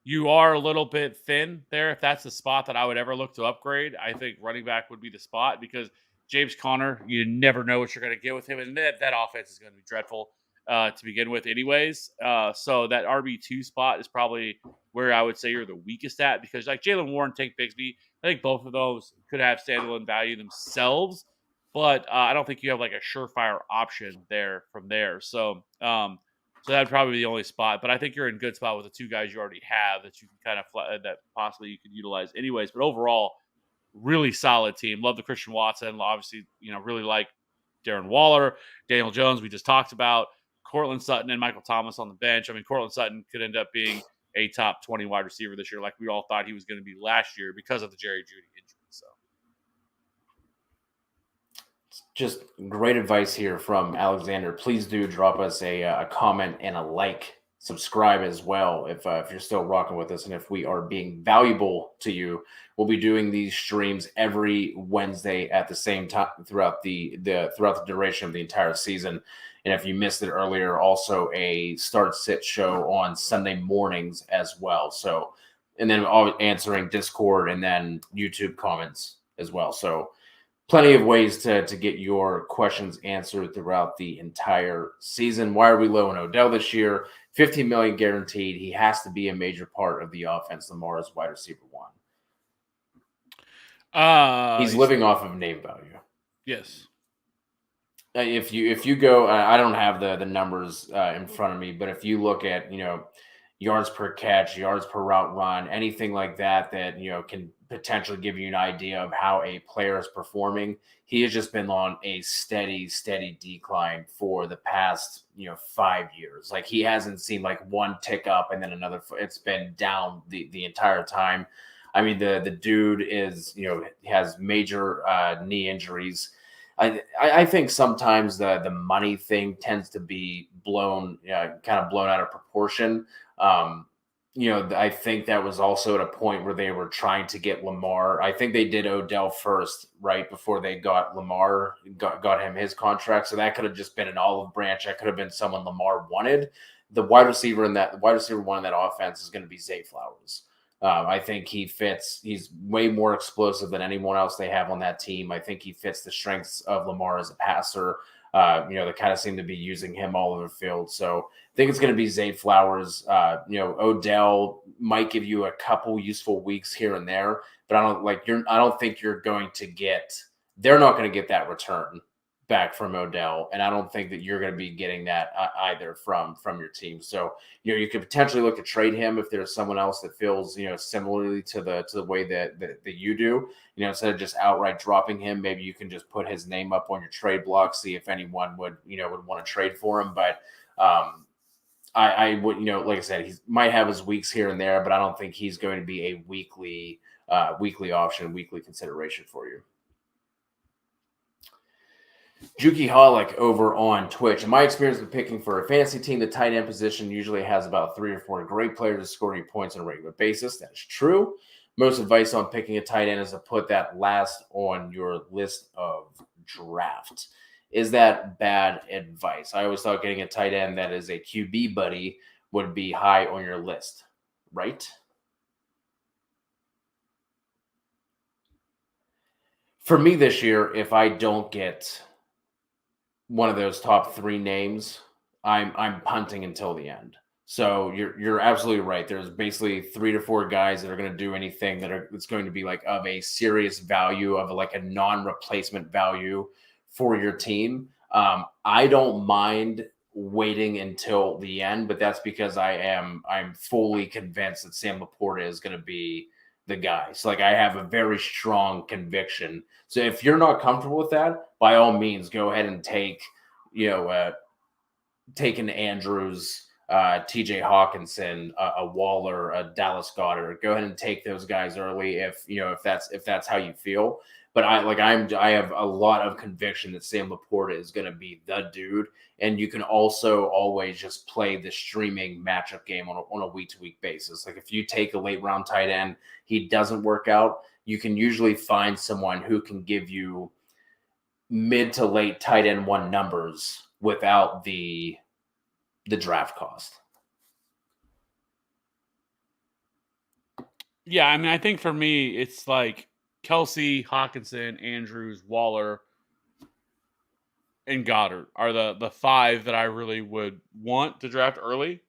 you are a little bit thin there. If that's the spot that I would ever look to upgrade, I think running back would be the spot, because James Conner, you never know what you're going to get with him. And that offense is going to be dreadful to begin with anyways. So that RB2 spot is probably where I would say you're the weakest at, because like Jalen Warren, Tank Bigsby, I think both of those could have standalone value themselves, but I don't think you have like a surefire option there from there. So that'd probably be the only spot, but I think you're in good spot with the 2 guys you already have that you can kind of that possibly you could utilize anyways. But overall, really solid team. Love the Christian Watson. Obviously, really like Darren Waller, Daniel Jones. We just talked about Cortland Sutton and Michael Thomas on the bench. I mean, Cortland Sutton could end up being a top 20 wide receiver this year, like we all thought he was going to be last year because of the Jerry Jeudy injury. So. Just great advice here from Alexander. Please do drop us a comment and a like. Subscribe as well if you're still rocking with us, and if we are being valuable to you. We'll be doing these streams every Wednesday at the same time throughout the duration of the entire season. And if you missed it earlier, also a start-sit show on Sunday mornings as well. So, and then answering Discord and then YouTube comments as well. So plenty of ways to get your questions answered throughout the entire season. Why are we low in Odell this year? $15 million guaranteed. He has to be a major part of the offense. Lamar is wide receiver 1. He's living off of name value. Yes. If you go, I don't have the numbers in front of me, but if you look at yards per catch, yards per route run, anything like that can potentially give you an idea of how a player is performing, he has just been on a steady decline for the past 5 years. Like he hasn't seen like one tick up and then another. It's been down the entire time. I mean, the dude is has major knee injuries. I think sometimes the money thing tends to be kind of blown out of proportion. I think that was also at a point where they were trying to get Lamar. I think they did Odell first, right before they got Lamar, got him his contract. So that could have just been an olive branch. That could have been someone Lamar wanted. The wide receiver one in that offense is going to be Zay Flowers. I think he fits. He's way more explosive than anyone else they have on that team. I think he fits the strengths of Lamar as a passer. They kind of seem to be using him all over the field. So I think it's going to be Zay Flowers. Odell might give you a couple useful weeks here and there, but I don't think you're going to get. They're not going to get that return back from Odell, and I don't think that you're going to be getting that either from your team. So you could potentially look to trade him if there's someone else that feels similarly to the way that you do. Instead of just outright dropping him, maybe you can just put his name up on your trade block, see if anyone would want to trade for him. But I would like I said, he might have his weeks here and there, but I don't think he's going to be a weekly option, weekly consideration for you. Juki Holic over on Twitch. In my experience with picking for a fantasy team, the tight end position usually has about 3 or 4 great players to score you points on a regular basis. That is true. Most advice on picking a tight end is to put that last on your list of draft. Is that bad advice? I always thought getting a tight end that is a QB buddy would be high on your list, right? For me this year, if I don't get one of those top 3 names, I'm punting until the end. So you're absolutely right. There's basically 3 to 4 guys that are going to do anything it's going to be like of a serious value, of like a non-replacement value for your team. I don't mind waiting until the end, but that's because I'm fully convinced that Sam Laporta is going to be the guy. So like I have a very strong conviction. So if you're not comfortable with that, by all means, go ahead and take you know taking Andrews, TJ Hawkinson, a Waller, a Dallas Goddard. Go ahead and take those guys early if that's how you feel. But I have a lot of conviction that Sam Laporta is going to be the dude, and you can also always just play the streaming matchup game on a week to week basis. Like if you take a late round tight end, he doesn't work out. You can usually find someone who can give you mid to late tight end one numbers without the draft cost. Yeah, I mean, I think for me, it's like Kelsey, Hawkinson, Andrews, Waller, and Goddard are the 5 that I really would want to draft early.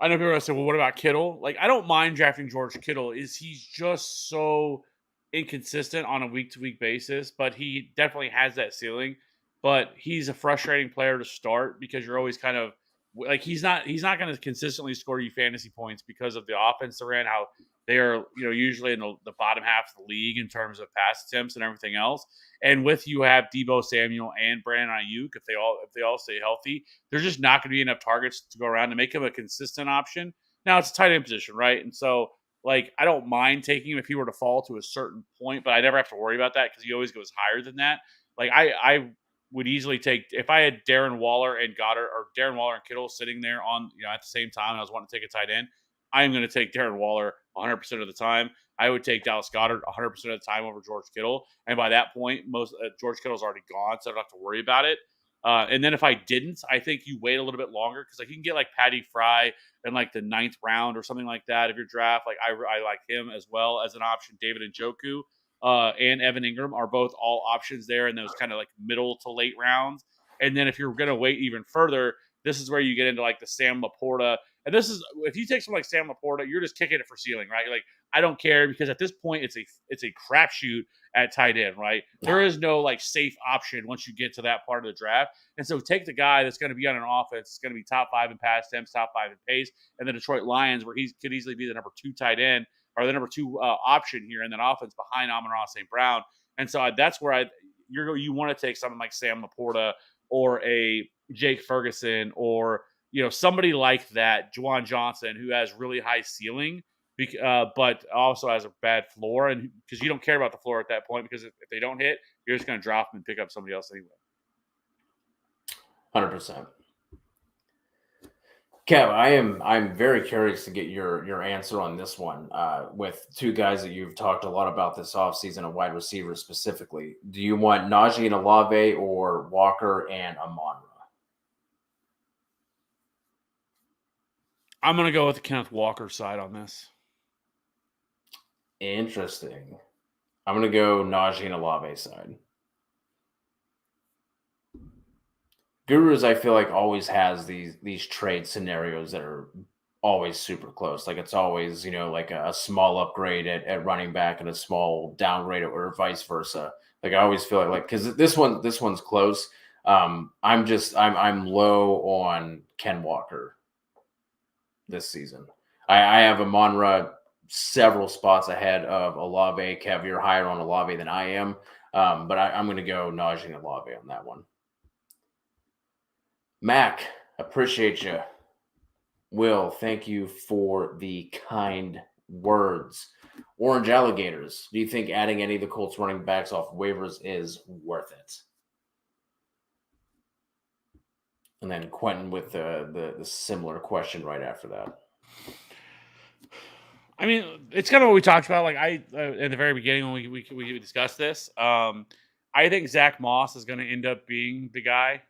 I know people are gonna say, well, what about Kittle? Like, I don't mind drafting George Kittle. He's just so inconsistent on a week to week basis, but he definitely has that ceiling. But he's a frustrating player to start because you're always kind of like he's not going to consistently score you fantasy points because of the offense they're in, how they are usually in the bottom half of the league in terms of pass attempts and everything else. And with you have Debo Samuel and Brandon Ayuk, if they all stay healthy, there's just not going to be enough targets to go around to make him a consistent option. Now it's a tight end position, right? And so, like, I don't mind taking him if he were to fall to a certain point, but I never have to worry about that because he always goes higher than that. Like, I would easily take if I had Darren Waller and Goddard or Darren Waller and Kittle sitting there on at the same time. And I was wanting to take a tight end. I am going to take Darren Waller 100% of the time. I would take Dallas Goddard 100% of the time over George Kittle. And by that point, most George Kittle's already gone, so I don't have to worry about it. And then if I didn't, I think you wait a little bit longer because like you can get like Patty Fry in like the 9th round or something like that of your draft. Like I like him as well as an option. David Njoku and Evan Ingram are both all options there in those kind of like middle to late rounds. And then if you're going to wait even further, this is where you get into like the Sam Laporta. And this is if you take someone like Sam Laporta, you're just kicking it for ceiling, right? You're like, I don't care because at this point it's a crapshoot at tight end, right? There is no like safe option once you get to that part of the draft. And so take the guy that's going to be on an offense, it's going to be top 5 in pass attempts, top 5 in pace, and the Detroit Lions, where he could easily be the number 2 tight end or the number 2 option here in that offense behind Amon-Ra St. Brown. And so that's where you want to take something like Sam Laporta or a Jake Ferguson or somebody like that, Juwan Johnson, who has really high ceiling, but also has a bad floor, and because you don't care about the floor at that point, because if they don't hit, you're just going to drop them and pick up somebody else anyway. 100%. Kev, I'm very curious to get your answer on this one. With 2 guys that you've talked a lot about this offseason, a wide receiver specifically. Do you want Najee and Olave or Walker and Amon-Ra? I'm going to go with the Kenneth Walker side on this. Interesting. I'm going to go Najee and Olave side. Gurus, I feel like, always has these trade scenarios that are always super close. Like it's always, like a small upgrade at running back and a small downgrade or vice versa. Like I always feel like because this one's close. I'm low on Ken Walker this season. I have Amon-Ra several spots ahead of Olave. Kev, you're higher on Olave than I am. But I'm going to go Najee and Olave on that one. Mac, appreciate you. Will, thank you for the kind words. Orange Alligators, do you think adding any of the Colts running backs off waivers is worth it? And then Quentin with the similar question right after that. I mean, it's kind of what we talked about. Like at the very beginning when we discussed this, I think Zach Moss is going to end up being the guy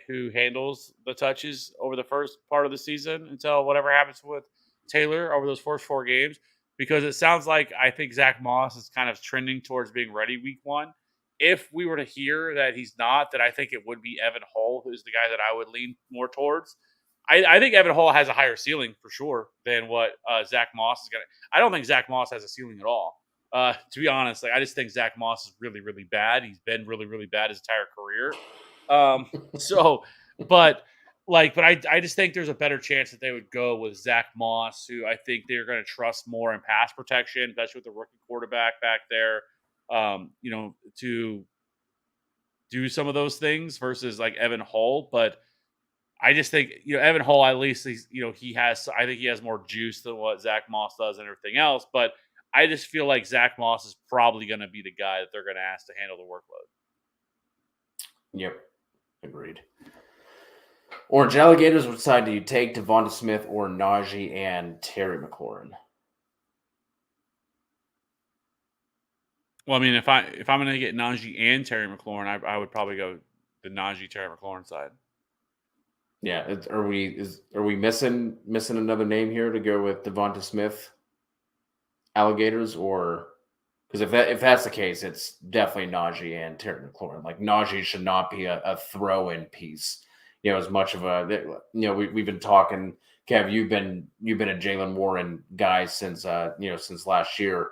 who handles the touches over the first part of the season until whatever happens with Taylor over those first 4 games. Because it sounds like I think Zach Moss is kind of trending towards being ready week 1. If we were to hear that he's not, then I think it would be Evan Hull, who's the guy that I would lean more towards. I think Evan Hall has a higher ceiling for sure than what Zach Moss is going to. I don't think Zach Moss has a ceiling at all. To be honest, like I just think Zach Moss is really, really bad. He's been really, really bad his entire career. So, but I just think there's a better chance that they would go with Zach Moss, who I think they're going to trust more in pass protection, especially with the rookie quarterback back there. To do some of those things versus like Evan Hull. But I just think, Evan Hull, at least I think he has more juice than what Zach Moss does and everything else. But I just feel like Zach Moss is probably going to be the guy that they're going to ask to handle the workload. Yep. Agreed. Orange Alligators, which side do you take? Devonta Smith or Najee and Terry McLaurin? Well, I mean, if I'm going to get Najee and Terry McLaurin, I would probably go the Najee Terry McLaurin side. Yeah, are we missing another name here to go with Devonta Smith Alligators, or because if that's the case, it's definitely Najee and Terry McLaurin. Like Najee should not be a throw-in piece. As much of a we've been talking. Kev, you've been a Jalen Warren guy since since last year.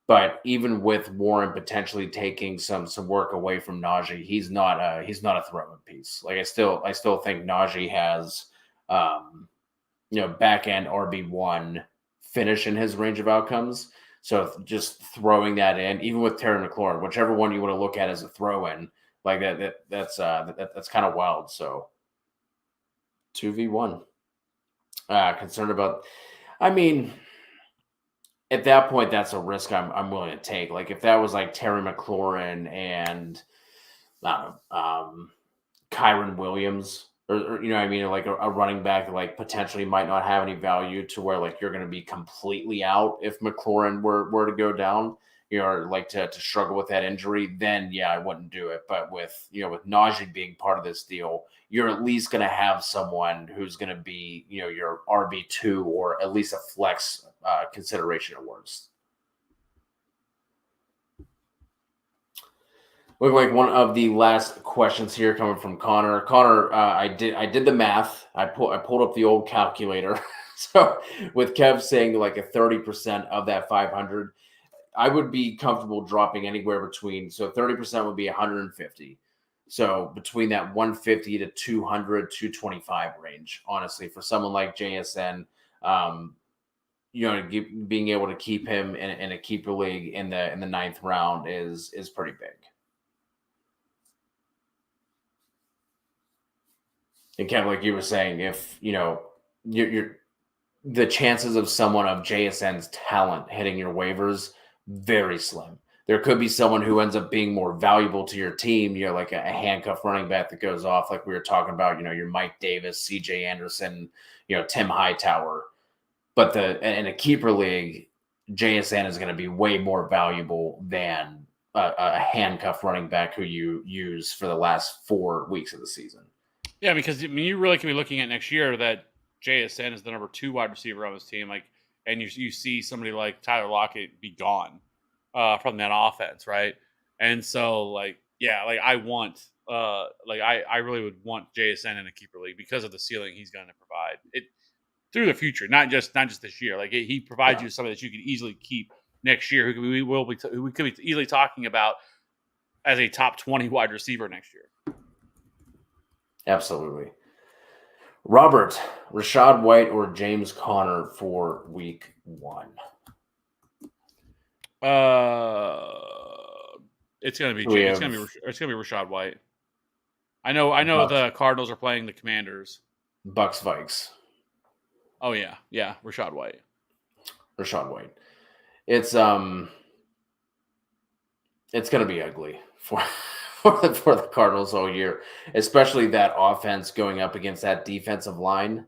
But even with Warren potentially taking some work away from Najee, he's not a throw-in piece. Like I still think Najee has back end RB1 finish in his range of outcomes. So just throwing that in, even with Terry McLaurin, whichever one you want to look at as a throw-in, like that's kind of wild. So 2v1. Concerned about, I mean, at that point, that's a risk I'm willing to take. Like if that was like Terry McLaurin and Kyron Williams, or I mean, like a running back that like potentially might not have any value to where like you're going to be completely out if McLaurin were to go down, or like to struggle with that injury, then yeah, I wouldn't do it. But with with Najee being part of this deal, you're at least going to have someone who's going to be your RB2 or at least a flex consideration at worst. Look like one of the last questions here coming from Connor. Connor, I did the math. I pulled up the old calculator. So with Kev saying like a 30% of that 500, I would be comfortable dropping anywhere between. So 30% would be 150. So between that 150 to 200, 225 range, honestly, for someone like JSN, being able to keep him in a keeper league in the ninth round is pretty big. And Kevin, like you were saying, if you're the chances of someone of JSN's talent hitting your waivers, very slim. There could be someone who ends up being more valuable to your team, like a handcuff running back that goes off, like we were talking about, your Mike Davis, CJ Anderson, Tim Hightower. But in a keeper league, JSN is going to be way more valuable than a handcuff running back who you use for the last 4 weeks of the season. Yeah, because I mean, you really can be looking at next year that JSN is the number 2 wide receiver on this team, and you see somebody like Tyler Lockett be gone from that offense, right? And so, I want, I really would want JSN in a keeper league because of the ceiling he's going to provide it through the future, not just this year. Like he provides you somebody that you can easily keep next year, who we could be easily talking about as a top 20 wide receiver next year. Absolutely. Robert, Rachaad White or James Conner for week 1? It's gonna be Rachaad White. I know the Cardinals are playing the Commanders. Bucks Vikes. Oh yeah, Rachaad White. Rachaad White. It's gonna be ugly for the Cardinals all year, especially that offense going up against that defensive line.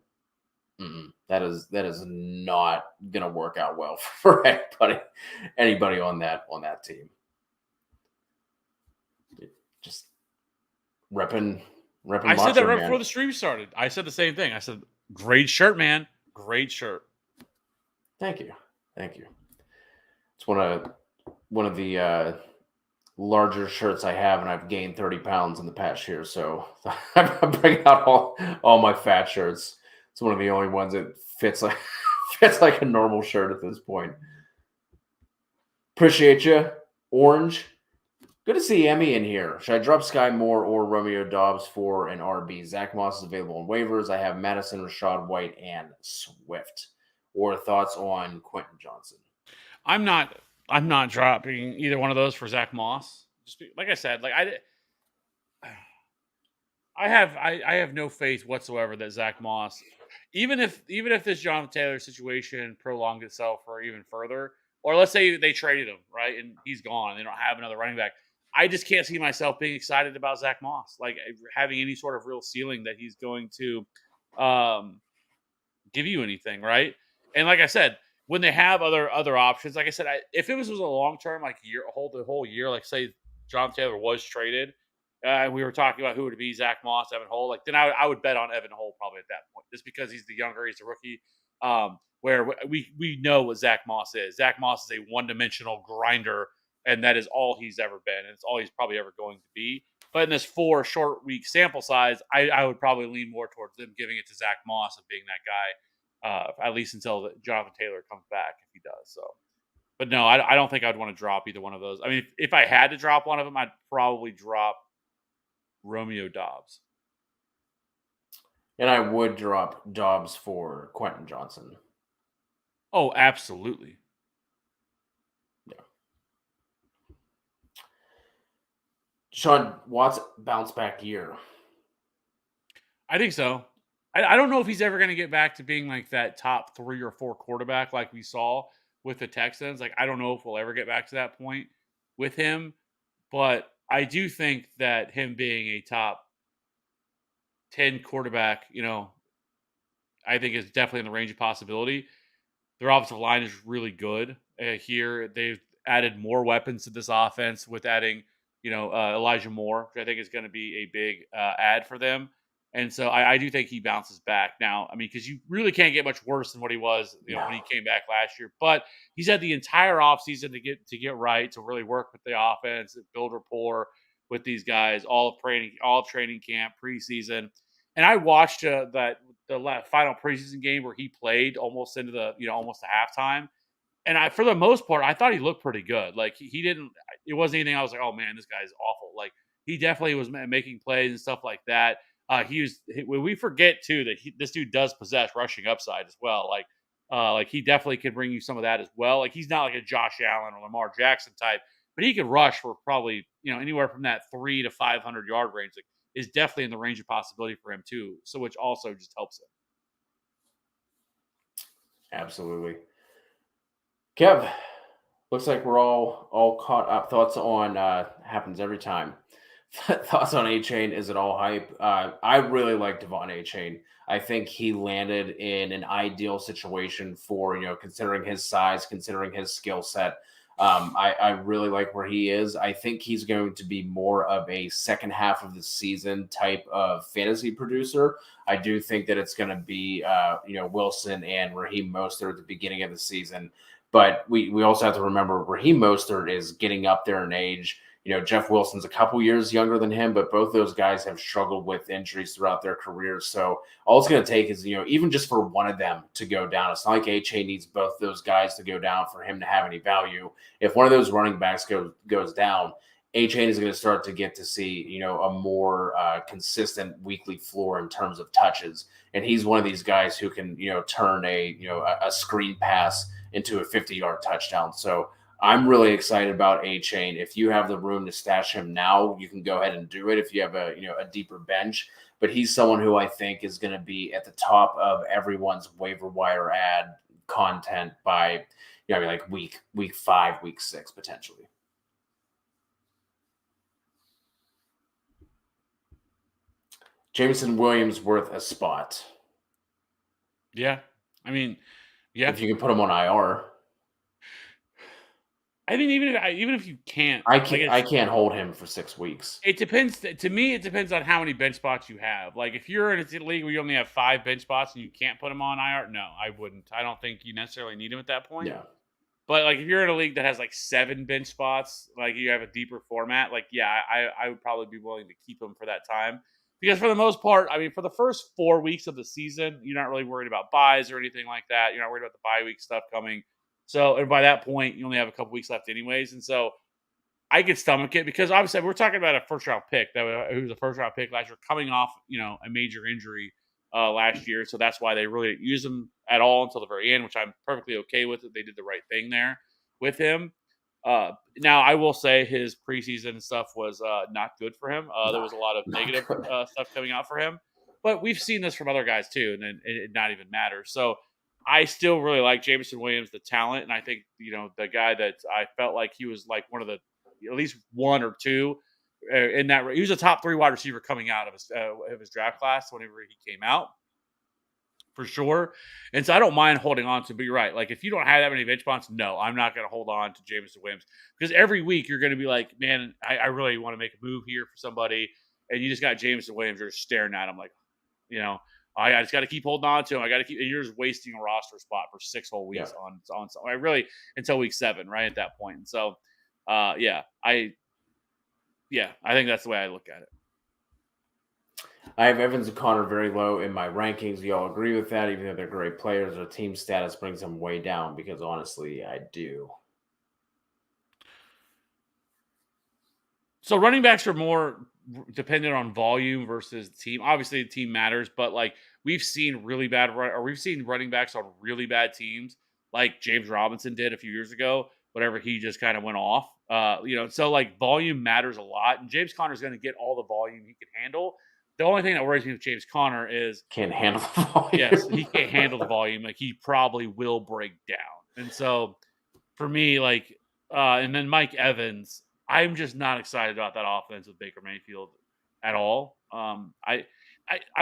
That is not going to work out well for anybody on that team. Just repping. I said that right before the stream started. I said the same thing. I said, "Great shirt, man. Great shirt." Thank you. It's one of the larger shirts I have, and I've gained 30 pounds in the past year. So I'm bringing out all my fat shirts. It's one of the only ones that fits like fits like a normal shirt at this point. Appreciate you, Orange. Good to see Emmy in here. Should I drop Sky Moore or Romeo Dobbs for an RB? Zach Moss is available on waivers. I have Madison, Rashad White, and Swift. Or thoughts on Quentin Johnson? I'm not dropping either one of those for Zach Moss. Like I said, like I have no faith whatsoever that Zach Moss, even if this Jonathan Taylor situation prolonged itself or even further, or let's say they traded him, right, and he's gone, they don't have another running back. I just can't see myself being excited about Zach Moss, like having any sort of real ceiling that he's going to give you anything, right? And like I said, when they have other options, like I said, if it was a long term, like the whole year, like say John Taylor was traded, and we were talking about who would be Zach Moss, Evan Hull, like then I would bet on Evan Hull probably at that point, just because he's the younger, he's a rookie. Where we know what Zach Moss is. Zach Moss is a one dimensional grinder, and that is all he's ever been, and it's all he's probably ever going to be. But in this 4 short week sample size, I would probably lean more towards them giving it to Zach Moss of being that guy, at least until Jonathan Taylor comes back, if he does. So, but no, I don't think I'd want to drop either one of those. I mean, if I had to drop one of them, I'd probably drop Romeo Dobbs. And I would drop Dobbs for Quentin Johnson. Oh, absolutely. Yeah. Sean Watts bounce back year. I think so. I don't know if he's ever going to get back to being like that top 3 or 4 quarterback like we saw with the Texans. Like, I don't know if we'll ever get back to that point with him, but I do think that him being a top 10 quarterback, I think is definitely in the range of possibility. Their offensive line is really good here. They've added more weapons to this offense with adding, Elijah Moore, which I think is going to be a big add for them. And so I do think he bounces back now. I mean, because you really can't get much worse than what he was, when he came back last year. But he's had the entire offseason to get right, to really work with the offense, build rapport with these guys, all of training camp, preseason. And I watched the final preseason game where he played almost into almost to halftime. And for the most part, I thought he looked pretty good. Like he didn't, it wasn't anything I was like, oh man, this guy's awful. Like he definitely was making plays and stuff like that. When we forget too that this dude does possess rushing upside as well. Like he definitely could bring you some of that as well. Like he's not like a Josh Allen or Lamar Jackson type, but he could rush for probably anywhere from that 300 to 500 yard range. Like is definitely in the range of possibility for him too. So which also just helps him. Absolutely. Kev, looks like we're all caught up. Thoughts on happens every time. Thoughts on A-Chain? Is it all hype? I really like Devon A-Chain. I think he landed in an ideal situation for, considering his size, considering his skill set. I really like where he is. I think he's going to be more of a second half of the season type of fantasy producer. I do think that it's going to be, Wilson and Raheem Mostert at the beginning of the season. But we also have to remember Raheem Mostert is getting up there in age. Jeff Wilson's a couple years younger than him, but both those guys have struggled with injuries throughout their careers. So all it's going to take is, even just for one of them to go down. It's not like A-Chain needs both those guys to go down for him to have any value. If one of those running backs goes down, A-Chain is going to start to get to see, a more consistent weekly floor in terms of touches. And he's one of these guys who can, turn a screen pass into a 50-yard touchdown. So I'm really excited about A-Chain. If you have the room to stash him now, you can go ahead and do it if you have a deeper bench. But he's someone who I think is going to be at the top of everyone's waiver wire ad content by, like week 5, week 6 potentially. Jameson Williams worth a spot. Yeah, I mean, yeah. If you can put him on IR. I mean, even if you can't, I can't hold him for 6 weeks. It depends. To me, it depends on how many bench spots you have. Like if you're in a league where you only have 5 bench spots and you can't put him on IR, no, I wouldn't. I don't think you necessarily need him at that point. Yeah. But like if you're in a league that has like 7 bench spots, like you have a deeper format, like yeah, I would probably be willing to keep him for that time. Because for the most part, I mean, for the first 4 weeks of the season, you're not really worried about buys or anything like that. You're not worried about the bye week stuff coming. So, and by that point, you only have a couple weeks left anyways. And so I could stomach it because obviously we're talking about a first round pick who was a first round pick last year, coming off a major injury last year, so that's why they really didn't use him at all until the very end, which I'm perfectly okay with. It. They did the right thing there with him. Now I will say his preseason stuff was not good for him. There was a lot of Not negative good. stuff coming out for him, but we've seen this from other guys too, and then it not even matters. So I still really like Jameson Williams, the talent, and I think the guy that I felt like he was like one of the at least one or two in that. He was a top 3 wide receiver coming out of his draft class whenever he came out, for sure. And so I don't mind holding on to. But you're right. Like if you don't have that many bench spots, no, I'm not going to hold on to Jameson Williams because every week you're going to be like, man, I really want to make a move here for somebody, and you just got Jameson Williams. You're staring at him like, you know. I just got to keep holding on to him. I got to keep. And you're just wasting a roster spot for 6 whole weeks on. I really until week 7, right at that point. And so, I think that's the way I look at it. I have Evans and Connor very low in my rankings. You all agree with that, even though they're great players. Their team status brings them way down because honestly, I do. So running backs are more dependent on volume versus the team. Obviously, the team matters, but like we've seen we've seen running backs on really bad teams, like James Robinson did a few years ago. Whatever he just kind of went off, So like volume matters a lot, and James Conner is going to get all the volume he can handle. The only thing that worries me with James Conner is can't handle the volume. Yes, he can't handle the volume. Like he probably will break down, and so for me, and then Mike Evans, I'm just not excited about that offense with Baker Mayfield at all. I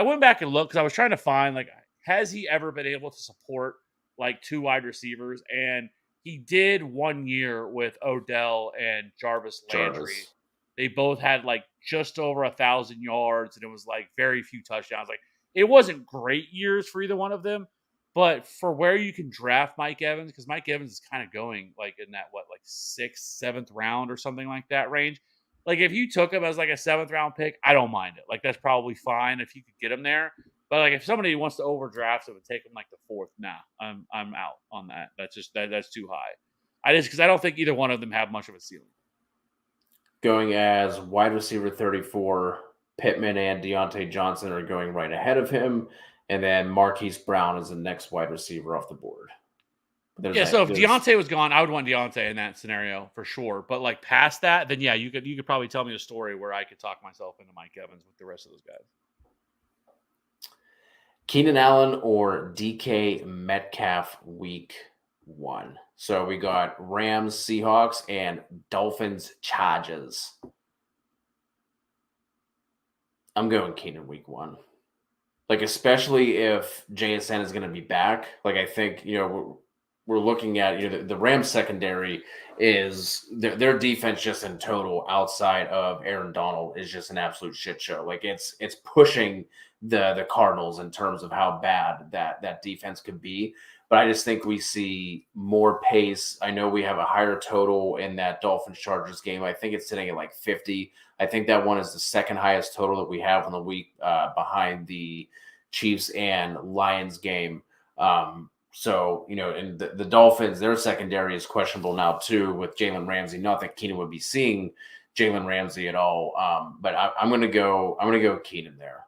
went back and looked because I was trying to find has he ever been able to support like 2 wide receivers? And he did 1 year with Odell and Jarvis Landry. They both had like just over 1,000 yards, and it was like very few touchdowns. Like it wasn't great years for either one of them. But for where you can draft Mike Evans, because Mike Evans is kind of going like in that 6th, 7th round or something like that range. Like if you took him as like a 7th round pick, I don't mind it. Like that's probably fine if you could get him there. But like if somebody wants to overdraft him and take him like the 4th, nah, I'm out on that. That's just that's too high. Because I don't think either one of them have much of a ceiling. Going as wide receiver 34, Pittman and Deontay Johnson are going right ahead of him. And then Marquise Brown is the next wide receiver off the board. So if Deontay was gone, I would want Deontay in that scenario for sure. But like past that, then you could probably tell me a story where I could talk myself into Mike Evans with the rest of those guys. Keenan Allen or DK Metcalf week 1. So we got Rams, Seahawks, and Dolphins, Chargers. I'm going Keenan week 1. Like, especially if JSN is going to be back. Like, I think, we're looking at, the Rams secondary is their defense just in total outside of Aaron Donald is just an absolute shit show. Like it's pushing the Cardinals in terms of how bad that defense could be. But I just think we see more pace. I know we have a higher total in that Dolphins Chargers game. I think it's sitting at like 50. I think that one is the second highest total that we have on the week behind the Chiefs and Lions game. So, and the Dolphins, their secondary is questionable now too with Jalen Ramsey. Not that Keenan would be seeing Jalen Ramsey at all. But I'm going to go Keenan there.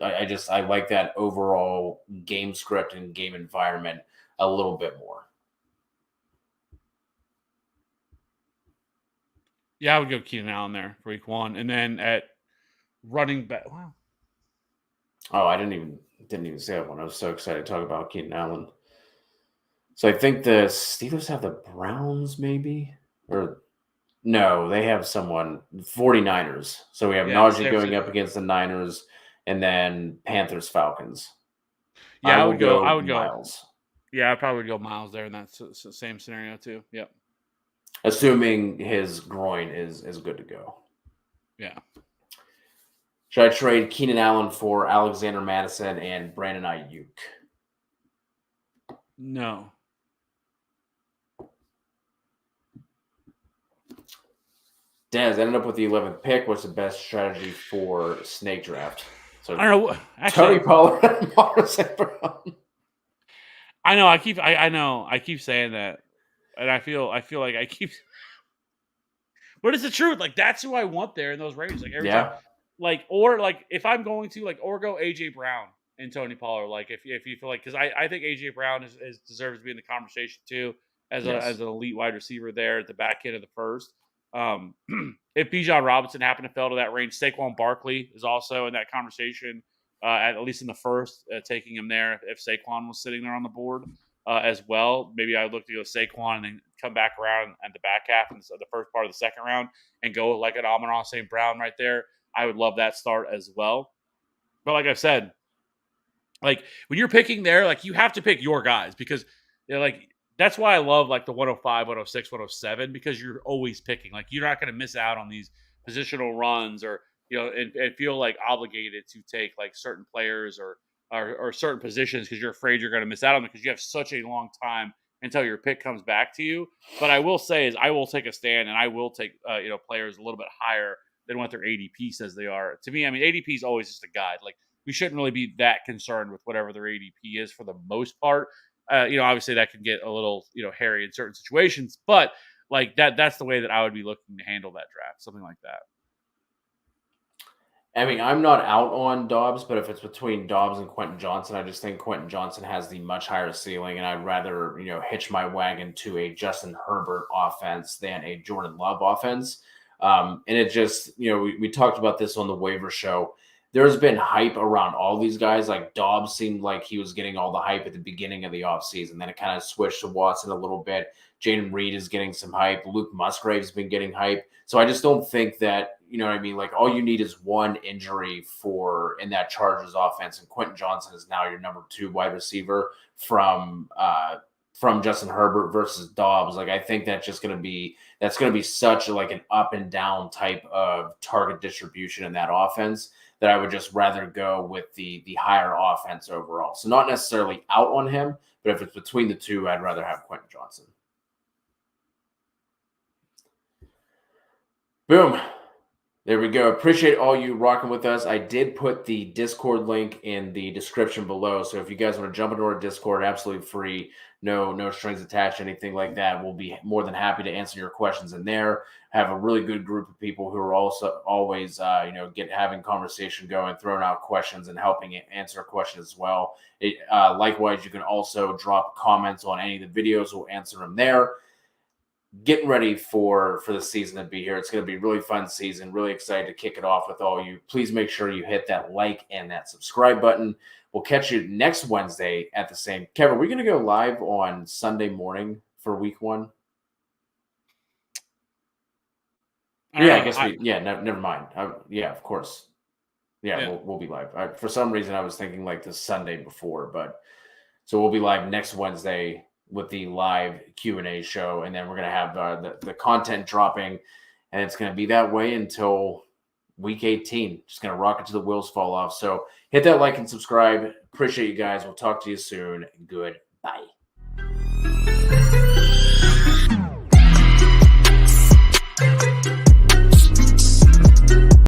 I like that overall game script and game environment a little bit more. Yeah, I would go Keenan Allen there for week 1. And then at running back, wow. Oh, I didn't even say that one. I was so excited to talk about Keenan Allen. So I think the Steelers have the Browns maybe, or no, they have someone, 49ers. So we have Najee going up against the Niners and then Panthers, Falcons. Yeah, I would go Miles. Yeah, I probably would go Miles there in that same scenario too. Yep. Assuming his groin is good to go. Yeah. Should I trade Keenan Allen for Alexander Madison and Brandon Ayuk? No. Dez ended up with the 11th pick. What's the best strategy for snake draft? So I don't know. Tony Actually, Pollard and Amon-Ra St. Brown. I know. I know. I keep saying that, and I feel like I keep. But it's the truth. Like that's who I want there in those ranges. Like every time, Yeah. like if I'm going to or go AJ Brown and Tony Pollard. Like if you feel like because I think AJ Brown is deserves to be in the conversation too as Yes. an elite wide receiver there at the back end of the first. Um, if Bijan Robinson happened to fell to that range, Saquon Barkley is also in that conversation. At least in the first, taking him there if Saquon was sitting there on the board as well. Maybe I would look to go Saquon and then come back around at the back half and the first part of the second round and go like an Amon-Ra St. Brown right there. I would love that start as well. But like I said, like when you're picking there, like you have to pick your guys because like that's why I love like the 105, 106, 107 because you're always picking. Like you're not going to miss out on these positional runs or and feel like obligated to take like certain players or certain positions because you're afraid you're going to miss out on them because you have such a long time until your pick comes back to you. But I will say is I will take a stand and I will take players a little bit higher than what their ADP says they are. To me, I mean ADP is always just a guide. Like we shouldn't really be that concerned with whatever their ADP is for the most part. Obviously that can get a little, hairy in certain situations, but like that's the way that I would be looking to handle that draft, something like that. I mean, I'm not out on Dobbs, but if it's between Dobbs and Quentin Johnson, I just think Quentin Johnson has the much higher ceiling, and I'd rather, hitch my wagon to a Justin Herbert offense than a Jordan Love offense. And it just, we talked about this on the waiver show. There's been hype around all these guys. Like Dobbs seemed like he was getting all the hype at the beginning of the offseason. Then it kind of switched to Watson a little bit. Jaden Reed is getting some hype. Luke Musgrave's been getting hype. So I just don't think that, you know what I mean? Like all you need is one injury in that Chargers offense. And Quentin Johnson is now your number 2 wide receiver from Justin Herbert versus Dobbs. Like I think that's going to be such like an up and down type of target distribution in that offense that I would just rather go with the higher offense overall. So not necessarily out on him, but if it's between the two, I'd rather have Quentin Johnson. Boom. There we go. Appreciate all you rocking with us. I did put the Discord link in the description below. So if you guys want to jump into our Discord, absolutely free, no strings attached, anything like that. We'll be more than happy to answer your questions in there. Have a really good group of people who are also always, having conversation going, throwing out questions and helping answer questions as well. Likewise, you can also drop comments on any of the videos. We'll answer them there. Getting ready for the season to be here. It's going to be a really fun season. Really excited to kick it off with all you. Please make sure you hit that like and that subscribe button. We'll catch you next Wednesday at the same. Kevin, are we going to go live on Sunday morning for week 1? Yeah, I guess never mind. Yeah, of course. Yeah. We'll be live. For some reason, I was thinking like the Sunday before, but so we'll be live next Wednesday with the live Q&A show, and then we're going to have the content dropping, and it's going to be that way until week 18. Just going to rock it till the wheels fall off. So hit that like and subscribe. Appreciate you guys. We'll talk to you soon. Goodbye.